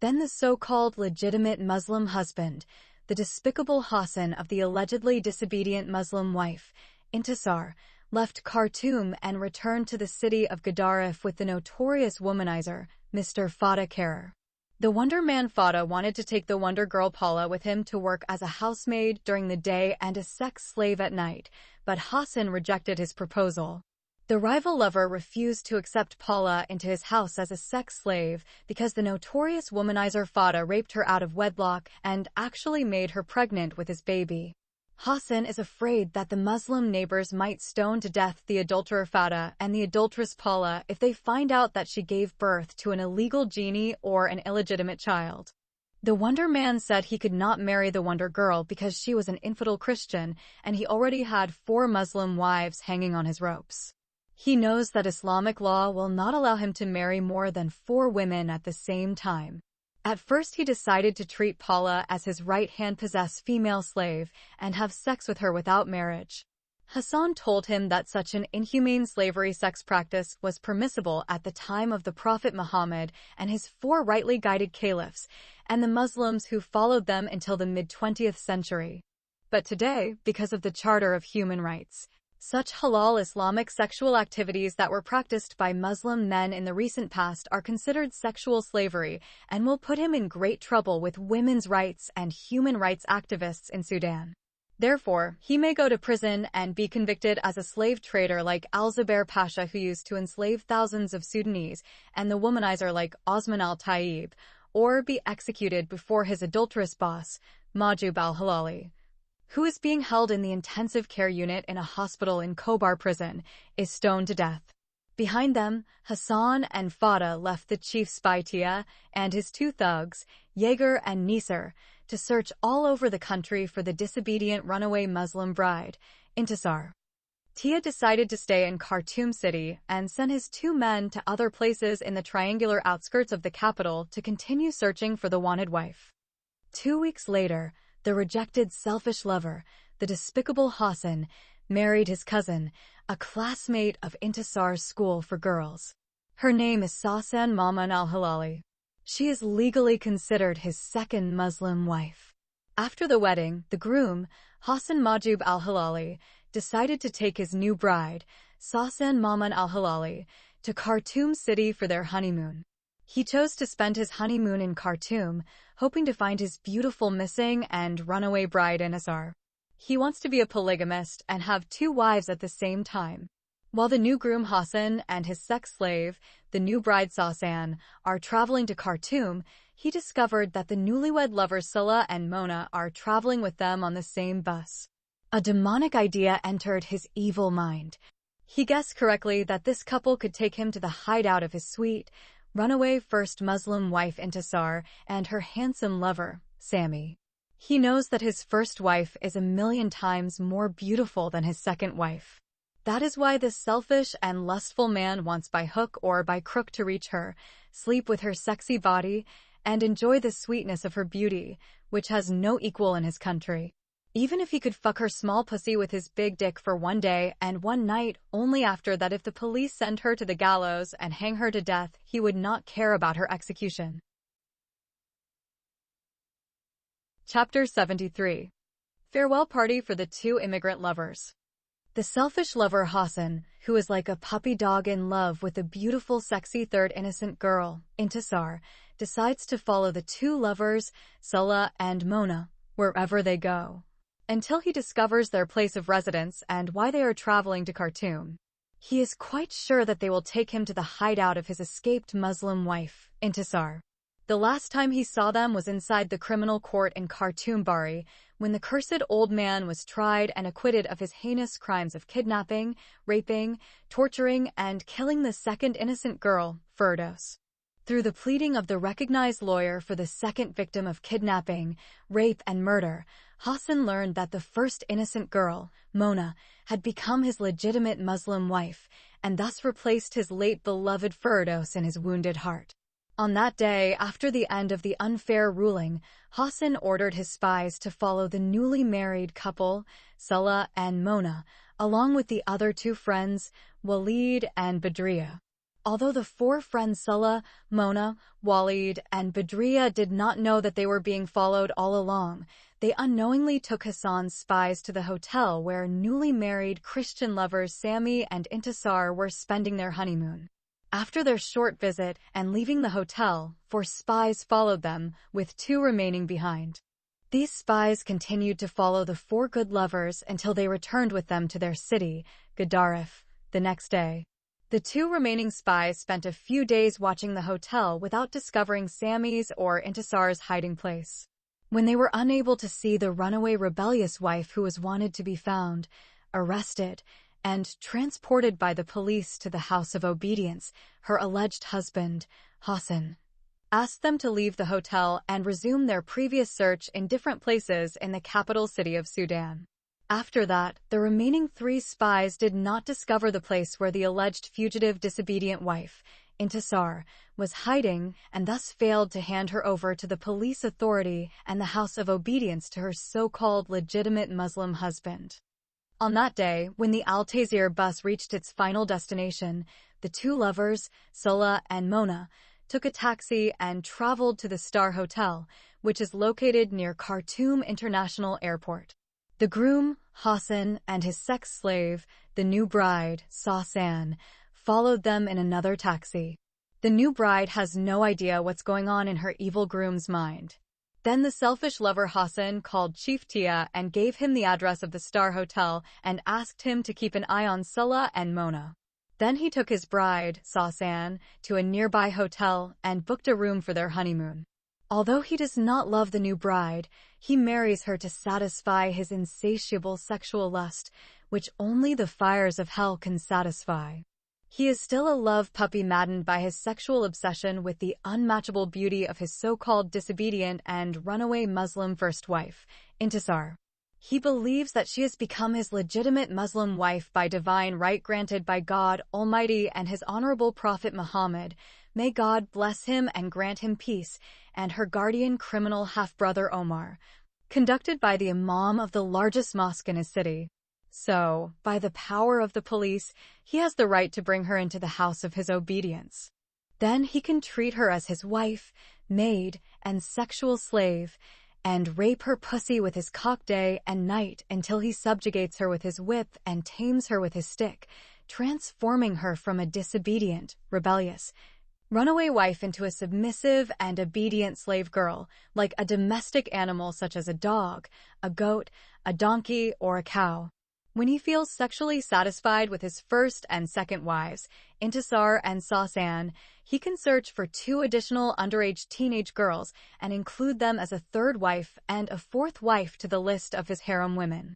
Then the so-called legitimate Muslim husband, the despicable Hassan of the allegedly disobedient Muslim wife, Intisar, left Khartoum and returned to the city of Gadaref with the notorious womanizer, Mr. Fata Karer. The Wonder Man Fata wanted to take the Wonder Girl Paula with him to work as a housemaid during the day and a sex slave at night, but Hassan rejected his proposal. The rival lover refused to accept Paula into his house as a sex slave because the notorious womanizer Fata raped her out of wedlock and actually made her pregnant with his baby. Hassan is afraid that the Muslim neighbors might stone to death the adulterer Fata and the adulteress Paula if they find out that she gave birth to an illegal genie or an illegitimate child. The Wonder Man said he could not marry the Wonder Girl because she was an infidel Christian and he already had 4 Muslim wives hanging on his ropes. He knows that Islamic law will not allow him to marry more than 4 women at the same time. At first he decided to treat Paula as his right-hand possessed female slave and have sex with her without marriage. Hassan told him that such an inhumane slavery sex practice was permissible at the time of the Prophet Muhammad and his 4 rightly guided caliphs, and the Muslims who followed them until the mid-20th century. But today, because of the Charter of Human Rights, such halal Islamic sexual activities that were practiced by Muslim men in the recent past are considered sexual slavery and will put him in great trouble with women's rights and human rights activists in Sudan. Therefore, he may go to prison and be convicted as a slave trader like Al-Zubair Pasha, who used to enslave thousands of Sudanese, and the womanizer like Osman al-Tayyib, or be executed before his adulterous boss, Mahjoub al-Hilali, who is being held in the intensive care unit in a hospital in Khobar prison, is stoned to death. Behind them, Hassan and Fada left the chief spy Tia and his two thugs, Yeager and Nisar, to search all over the country for the disobedient runaway Muslim bride, Intisar. Tia decided to stay in Khartoum city and sent his two men to other places in the triangular outskirts of the capital to continue searching for the wanted wife. 2 weeks later, the rejected selfish lover, the despicable Hassan, married his cousin, a classmate of Intisar's school for girls. Her name is Sahsan Maman al-Hilali. She is legally considered his second Muslim wife. After the wedding, the groom, Hassan Mahjoub al-Hilali, decided to take his new bride, Sahsan Maman al-Hilali, to Khartoum city for their honeymoon. He chose to spend his honeymoon in Khartoum, hoping to find his beautiful missing and runaway bride Intisar. He wants to be a polygamist and have 2 wives at the same time. While the new groom Hassan and his sex slave, the new bride Sahsan, are traveling to Khartoum, he discovered that the newlywed lovers Salah and Mona are traveling with them on the same bus. A demonic idea entered his evil mind. He guessed correctly that this couple could take him to the hideout of his sweet, runaway first Muslim wife Intisar and her handsome lover, Sami. He knows that his first wife is 1,000,000 times more beautiful than his second wife. That is why this selfish and lustful man wants by hook or by crook to reach her, sleep with her sexy body, and enjoy the sweetness of her beauty, which has no equal in his country. Even if he could fuck her small pussy with his big dick for 1 day and 1 night, only after that if the police send her to the gallows and hang her to death, he would not care about her execution. Chapter 73. Farewell Party for the 2 Immigrant Lovers. The selfish lover Hassan, who is like a puppy dog in love with a beautiful sexy third innocent girl, Intisar, decides to follow the 2 lovers, Salah and Mona, wherever they go, until he discovers their place of residence and why they are traveling to Khartoum. He is quite sure that they will take him to the hideout of his escaped Muslim wife, Intisar. The last time he saw them was inside the criminal court in Khartoum Bari, when the cursed old man was tried and acquitted of his heinous crimes of kidnapping, raping, torturing, and killing the second innocent girl, Firdaus. Through the pleading of the recognized lawyer for the second victim of kidnapping, rape, and murder, Hassan learned that the first innocent girl, Mona, had become his legitimate Muslim wife, and thus replaced his late beloved Firdaus in his wounded heart. On that day, after the end of the unfair ruling, Hassan ordered his spies to follow the newly married couple, Salah and Mona, along with the other 2 friends, Walid and Badriya. Although the 4 friends Salah, Mona, Walid, and Badriya did not know that they were being followed all along, they unknowingly took Hassan's spies to the hotel where newly married Christian lovers Sami and Intisar were spending their honeymoon. After their short visit and leaving the hotel, 4 spies followed them, with 2 remaining behind. These spies continued to follow the 4 good lovers until they returned with them to their city, Gadaref, the next day. The 2 remaining spies spent a few days watching the hotel without discovering Sami's or Intisar's hiding place. When they were unable to see the runaway rebellious wife who was wanted to be found, arrested, and transported by the police to the house of obedience, her alleged husband, Hassan, asked them to leave the hotel and resume their previous search in different places in the capital city of Sudan. After that, the remaining 3 spies did not discover the place where the alleged fugitive disobedient wife, Intisar, was hiding and thus failed to hand her over to the police authority and the house of obedience to her so-called legitimate Muslim husband. On that day, when the Al-Tazir bus reached its final destination, the 2 lovers, Salah and Mona, took a taxi and traveled to the Star Hotel, which is located near Khartoum International Airport. The groom, Hassan, and his sex slave, the new bride, Sasan, followed them in another taxi. The new bride has no idea what's going on in her evil groom's mind. Then the selfish lover Hassan called Chief Tia and gave him the address of the Star Hotel and asked him to keep an eye on Sulla and Mona. Then he took his bride, Sasan, to a nearby hotel and booked a room for their honeymoon. Although he does not love the new bride, he marries her to satisfy his insatiable sexual lust, which only the fires of hell can satisfy. He is still a love puppy maddened by his sexual obsession with the unmatchable beauty of his so-called disobedient and runaway Muslim first wife, Intisar. He believes that she has become his legitimate Muslim wife by divine right granted by God Almighty and his honorable Prophet Muhammad, may God bless him and grant him peace, and her guardian criminal half-brother Omar, conducted by the imam of the largest mosque in his city. So, by the power of the police, he has the right to bring her into the house of his obedience. Then he can treat her as his wife, maid, and sexual slave, and rape her pussy with his cock day and night until he subjugates her with his whip and tames her with his stick, transforming her from a disobedient, rebellious, runaway wife into a submissive and obedient slave girl, like a domestic animal such as a dog, a goat, a donkey, or a cow. When he feels sexually satisfied with his first and second wives, Intisar and Sasan, he can search for 2 additional underage teenage girls and include them as a third wife and a fourth wife to the list of his harem women.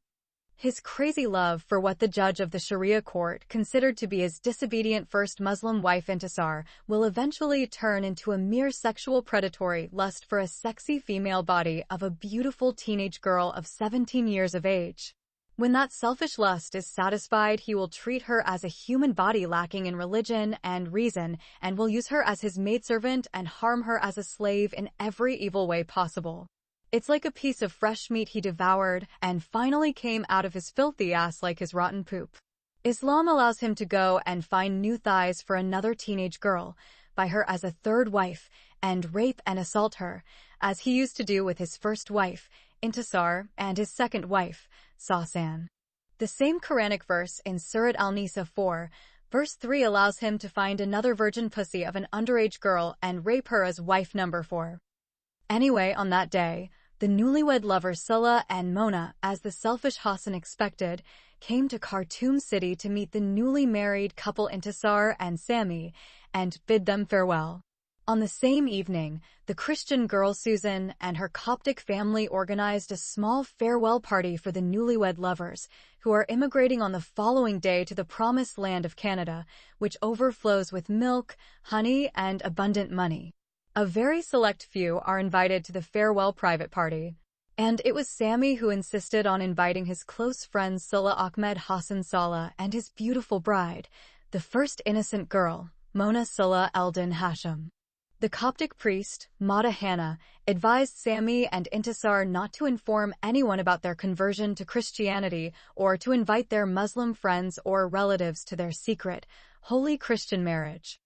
His crazy love for what the judge of the Sharia court considered to be his disobedient first Muslim wife Intisar will eventually turn into a mere sexual predatory lust for a sexy female body of a beautiful teenage girl of 17 years of age. When that selfish lust is satisfied, he will treat her as a human body lacking in religion and reason and will use her as his maidservant and harm her as a slave in every evil way possible. It's like a piece of fresh meat he devoured and finally came out of his filthy ass like his rotten poop. Islam allows him to go and find new thighs for another teenage girl, buy her as a third wife, and rape and assault her, as he used to do with his first wife, Intisar, and his second wife, Sasan. The same Quranic verse in Surat Al-Nisa 4, verse 3 allows him to find another virgin pussy of an underage girl and rape her as wife number 4. Anyway, on that day, the newlywed lovers Sulla and Mona, as the selfish Hassan expected, came to Khartoum City to meet the newly married couple Intisar and Sami and bid them farewell. On the same evening, the Christian girl Susan and her Coptic family organized a small farewell party for the newlywed lovers, who are immigrating on the following day to the promised land of Canada, which overflows with milk, honey, and abundant money. A very select few are invited to the farewell private party, and it was Sami who insisted on inviting his close friends Sulla Ahmed Hassan Saleh and his beautiful bride, the first innocent girl, Mona Sulla Eldin Hashim. The Coptic priest, Mata Hanna, advised Sami and Intisar not to inform anyone about their conversion to Christianity or to invite their Muslim friends or relatives to their secret, holy Christian marriage.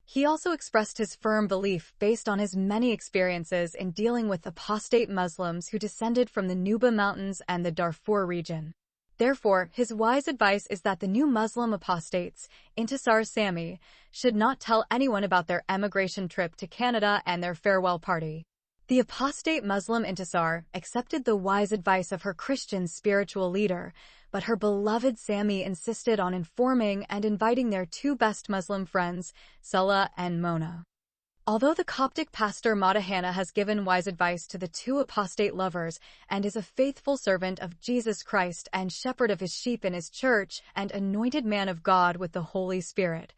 He also expressed his firm belief based on his many experiences in dealing with apostate Muslims who descended from the Nuba Mountains and the Darfur region. Therefore, his wise advice is that the new Muslim apostates, Intisar Sami, should not tell anyone about their emigration trip to Canada and their farewell party. The apostate Muslim Intisar accepted the wise advice of her Christian spiritual leader, but her beloved Sami insisted on informing and inviting their 2 best Muslim friends, Sulla and Mona. Although the Coptic pastor Mata Hanna has given wise advice to the 2 apostate lovers and is a faithful servant of Jesus Christ and shepherd of his sheep in his church and anointed man of God with the Holy Spirit,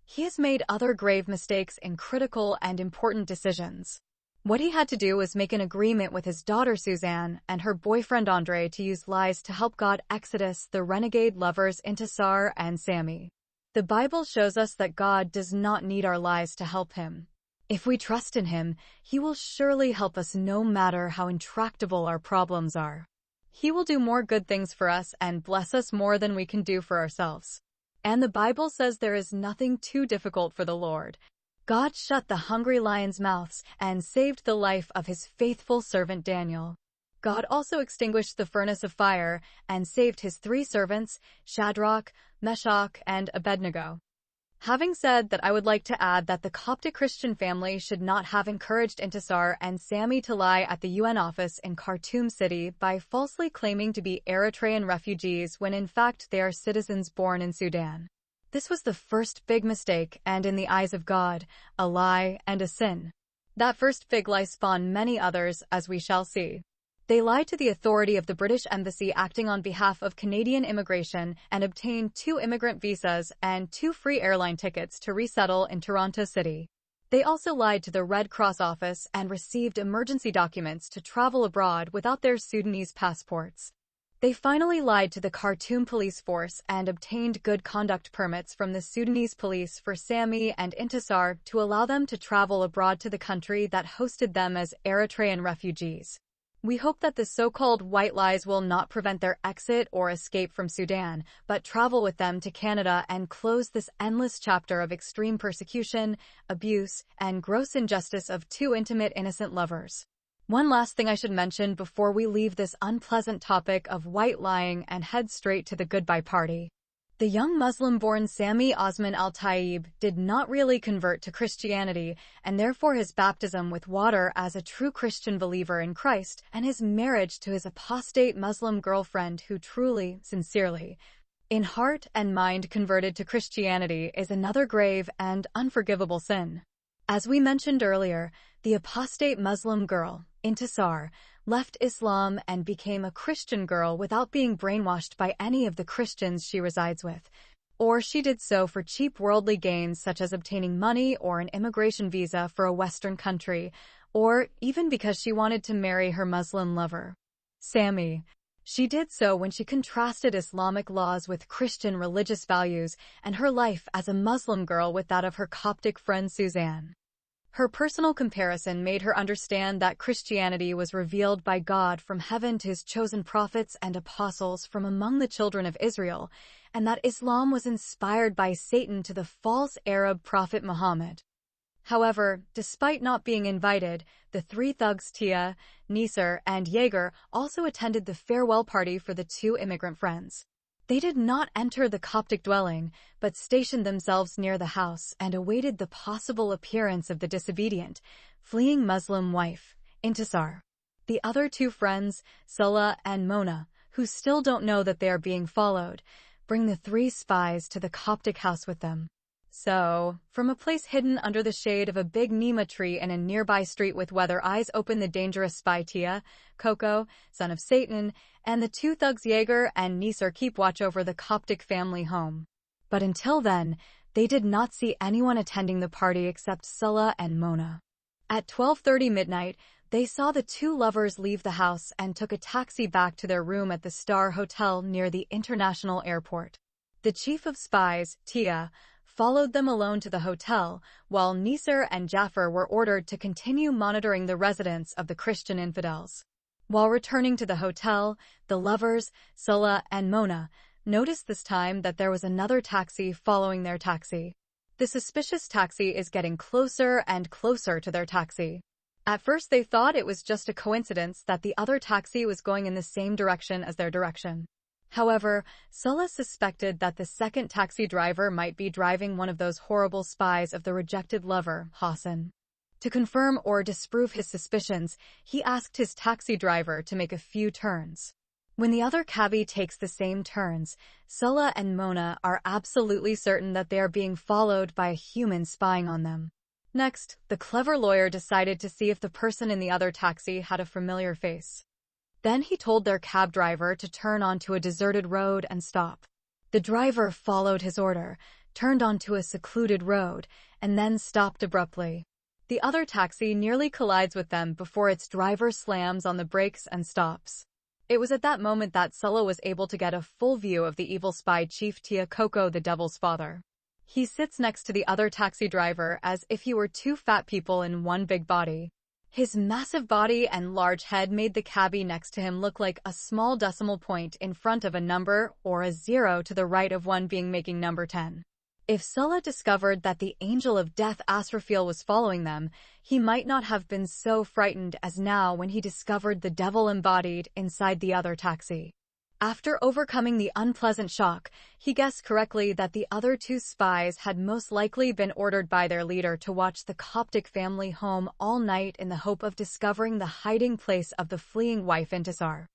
he has made other grave mistakes in critical and important decisions. What he had to do was make an agreement with his daughter Suzanne and her boyfriend Andre to use lies to help God exodus the renegade lovers Intisar and Sami. The Bible shows us that God does not need our lies to help him. If we trust in him, he will surely help us no matter how intractable our problems are. He will do more good things for us and bless us more than we can do for ourselves. And the Bible says there is nothing too difficult for the Lord. God shut the hungry lions' mouths and saved the life of his faithful servant Daniel. God also extinguished the furnace of fire and saved his 3 servants, Shadrach, Meshach, and Abednego. Having said that, I would like to add that the Coptic Christian family should not have encouraged Intisar and Sami to lie at the UN office in Khartoum City by falsely claiming to be Eritrean refugees when in fact they are citizens born in Sudan. This was the first big mistake and, in the eyes of God, a lie and a sin. That first big lie spawned many others, as we shall see. They lied to the authority of the British Embassy acting on behalf of Canadian immigration and obtained 2 immigrant visas and 2 free airline tickets to resettle in Toronto City. They also lied to the Red Cross office and received emergency documents to travel abroad without their Sudanese passports. They finally lied to the Khartoum police force and obtained good conduct permits from the Sudanese police for Sami and Intisar to allow them to travel abroad to the country that hosted them as Eritrean refugees. We hope that the so-called white lies will not prevent their exit or escape from Sudan, but travel with them to Canada and close this endless chapter of extreme persecution, abuse, and gross injustice of 2 intimate innocent lovers. One last thing I should mention before we leave this unpleasant topic of white lying and head straight to the goodbye party. The young Muslim-born Sami Osman Al-Taib did not really convert to Christianity, and therefore his baptism with water as a true Christian believer in Christ and his marriage to his apostate Muslim girlfriend who truly, sincerely, in heart and mind converted to Christianity is another grave and unforgivable sin. As we mentioned earlier, the apostate Muslim girl, Intisar, left Islam and became a Christian girl without being brainwashed by any of the Christians she resides with. Or she did so for cheap worldly gains such as obtaining money or an immigration visa for a Western country, or even because she wanted to marry her Muslim lover, Sami. She did so when she contrasted Islamic laws with Christian religious values and her life as a Muslim girl with that of her Coptic friend Suzanne. Her personal comparison made her understand that Christianity was revealed by God from heaven to his chosen prophets and apostles from among the children of Israel, and that Islam was inspired by Satan to the false Arab prophet Muhammad. However, despite not being invited, the 3 thugs Tia, Nisar, and Yeager also attended the farewell party for the 2 immigrant friends. They did not enter the Coptic dwelling, but stationed themselves near the house and awaited the possible appearance of the disobedient, fleeing Muslim wife, Intisar. The other 2 friends, Sulla and Mona, who still don't know that they are being followed, bring the 3 spies to the Coptic house with them. So, from a place hidden under the shade of a big Nema tree in a nearby street with weather eyes open the dangerous spy Tia, Coco, son of Satan, and the 2 thugs Yeager and Nisar keep watch over the Coptic family home. But until then, they did not see anyone attending the party except Sulla and Mona. At 12:30 midnight, they saw the 2 lovers leave the house and took a taxi back to their room at the Star Hotel near the international airport. The chief of spies, Tia, followed them alone to the hotel, while Nisar and Jafar were ordered to continue monitoring the residence of the Christian infidels. While returning to the hotel, the lovers, Sulla and Mona, noticed this time that there was another taxi following their taxi. The suspicious taxi is getting closer and closer to their taxi. At first they thought it was just a coincidence that the other taxi was going in the same direction as their direction. However, Sulla suspected that the second taxi driver might be driving one of those horrible spies of the rejected lover, Hassan. To confirm or disprove his suspicions, he asked his taxi driver to make a few turns. When the other cabbie takes the same turns, Sulla and Mona are absolutely certain that they are being followed by a human spying on them. Next, the clever lawyer decided to see if the person in the other taxi had a familiar face. Then he told their cab driver to turn onto a deserted road and stop. The driver followed his order, turned onto a secluded road, and then stopped abruptly. The other taxi nearly collides with them before its driver slams on the brakes and stops. It was at that moment that Sulla was able to get a full view of the evil spy chief Tia Coco, the devil's father. He sits next to the other taxi driver as if he were 2 fat people in one big body. His massive body and large head made the cabbie next to him look like a small decimal point in front of a number or a 0 to the right of one being making number 10. If Sulla discovered that the angel of death Asrafil was following them, he might not have been so frightened as now when he discovered the devil embodied inside the other taxi. After overcoming the unpleasant shock, he guessed correctly that the other two spies had most likely been ordered by their leader to watch the Coptic family home all night in the hope of discovering the hiding place of the fleeing wife Intisar.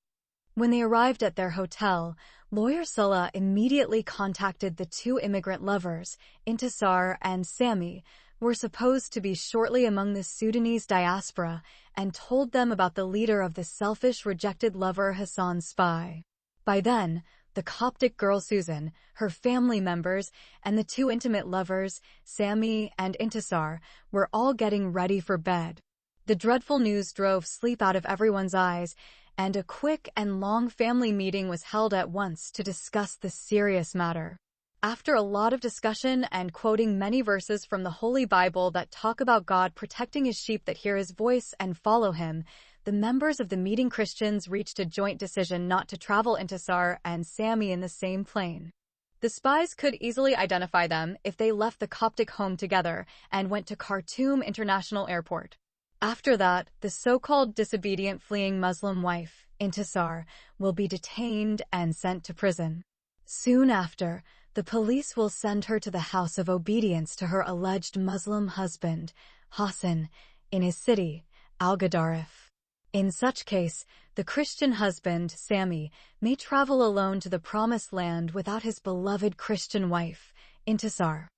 When they arrived at their hotel, lawyer Sulla immediately contacted the two immigrant lovers, Intisar and Sami, were supposed to be shortly among the Sudanese diaspora, and told them about the leader of the selfish rejected lover Hassan's spy. By then, the Coptic girl Susan, her family members, and the two intimate lovers, Sami and Intisar, were all getting ready for bed. The dreadful news drove sleep out of everyone's eyes, and a quick and long family meeting was held at once to discuss the serious matter. After a lot of discussion and quoting many verses from the Holy Bible that talk about God protecting his sheep that hear his voice and follow him, the members of the meeting Christians reached a joint decision not to travel Intisar and Sami in the same plane. The spies could easily identify them if they left the Coptic home together and went to Khartoum International Airport. After that, the so-called disobedient fleeing Muslim wife, Intisar, will be detained and sent to prison. Soon after, the police will send her to the house of obedience to her alleged Muslim husband, Hassan, in his city, Al-Gadarif. In such case, the Christian husband, Sami, may travel alone to the Promised Land without his beloved Christian wife, Intisar.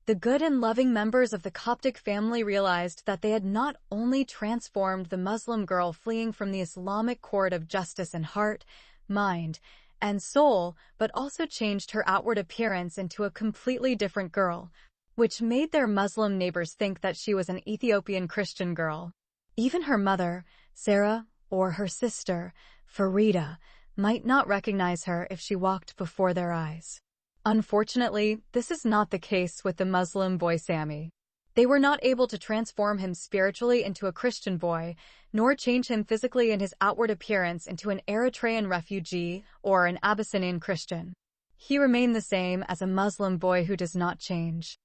The good and loving members of the Coptic family realized that they had not only transformed the Muslim girl fleeing from the Islamic court of justice in heart, mind, and soul, but also changed her outward appearance into a completely different girl, which made their Muslim neighbors think that she was an Ethiopian Christian girl. Even her mother, Sarah, or her sister, Farida, might not recognize her if she walked before their eyes. Unfortunately, this is not the case with the Muslim boy Sami. They were not able to transform him spiritually into a Christian boy, nor change him physically in his outward appearance into an Eritrean refugee or an Abyssinian Christian. He remained the same as a Muslim boy who does not change.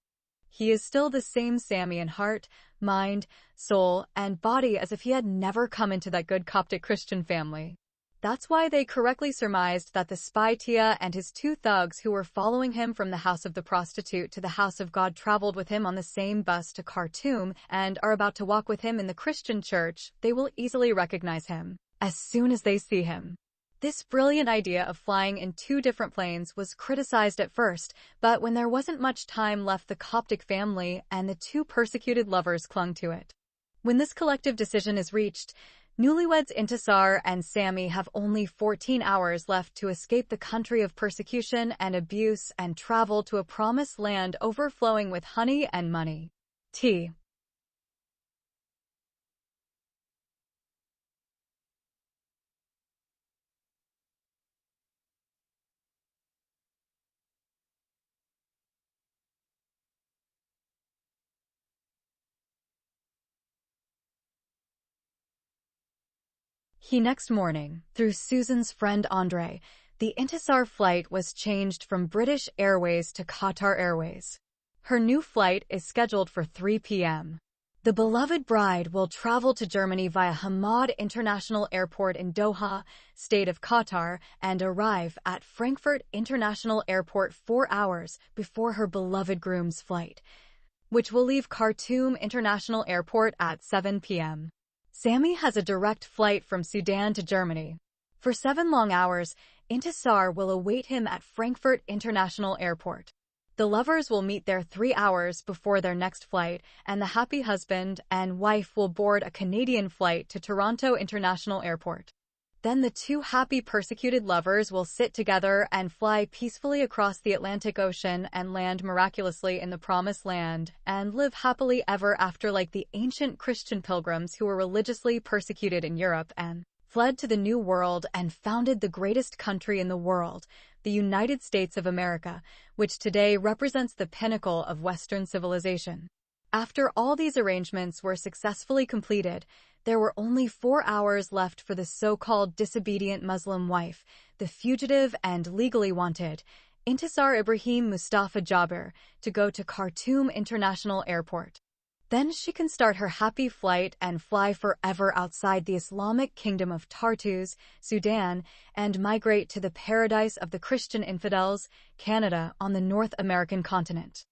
He is still the same Sami in heart, mind, soul, and body as if he had never come into that good Coptic Christian family. That's why they correctly surmised that the spy Tia and his two thugs who were following him from the house of the prostitute to the house of God traveled with him on the same bus to Khartoum and are about to walk with him in the Christian church. They will easily recognize him as soon as they see him. This brilliant idea of flying in two different planes was criticized at first, but when there wasn't much time left, the Coptic family and the two persecuted lovers clung to it. When this collective decision is reached, newlyweds Intisar and Sami have only 14 hours left to escape the country of persecution and abuse and travel to a promised land overflowing with honey and money. T. Next morning, through Susan's friend Andre, the Intisar flight was changed from British Airways to Qatar Airways. Her new flight is scheduled for 3 p.m. The beloved bride will travel to Germany via Hamad International Airport in Doha, state of Qatar, and arrive at Frankfurt International Airport 4 hours before her beloved groom's flight, which will leave Khartoum International Airport at 7 p.m. Sami has a direct flight from Sudan to Germany. For 7 long hours, Intisar will await him at Frankfurt International Airport. The lovers will meet there 3 hours before their next flight, and the happy husband and wife will board a Canadian flight to Toronto International Airport. Then the two happy persecuted lovers will sit together and fly peacefully across the Atlantic Ocean and land miraculously in the Promised Land and live happily ever after like the ancient Christian pilgrims who were religiously persecuted in Europe and fled to the New World and founded the greatest country in the world, the United States of America, which today represents the pinnacle of Western civilization. After all these arrangements were successfully completed, there were only 4 hours left for the so-called disobedient Muslim wife, the fugitive and legally wanted, Intisar Ibrahim Mustafa Jaber, to go to Khartoum International Airport. Then she can start her happy flight and fly forever outside the Islamic Kingdom of Tartus, Sudan, and migrate to the paradise of the Christian infidels, Canada, on the North American continent.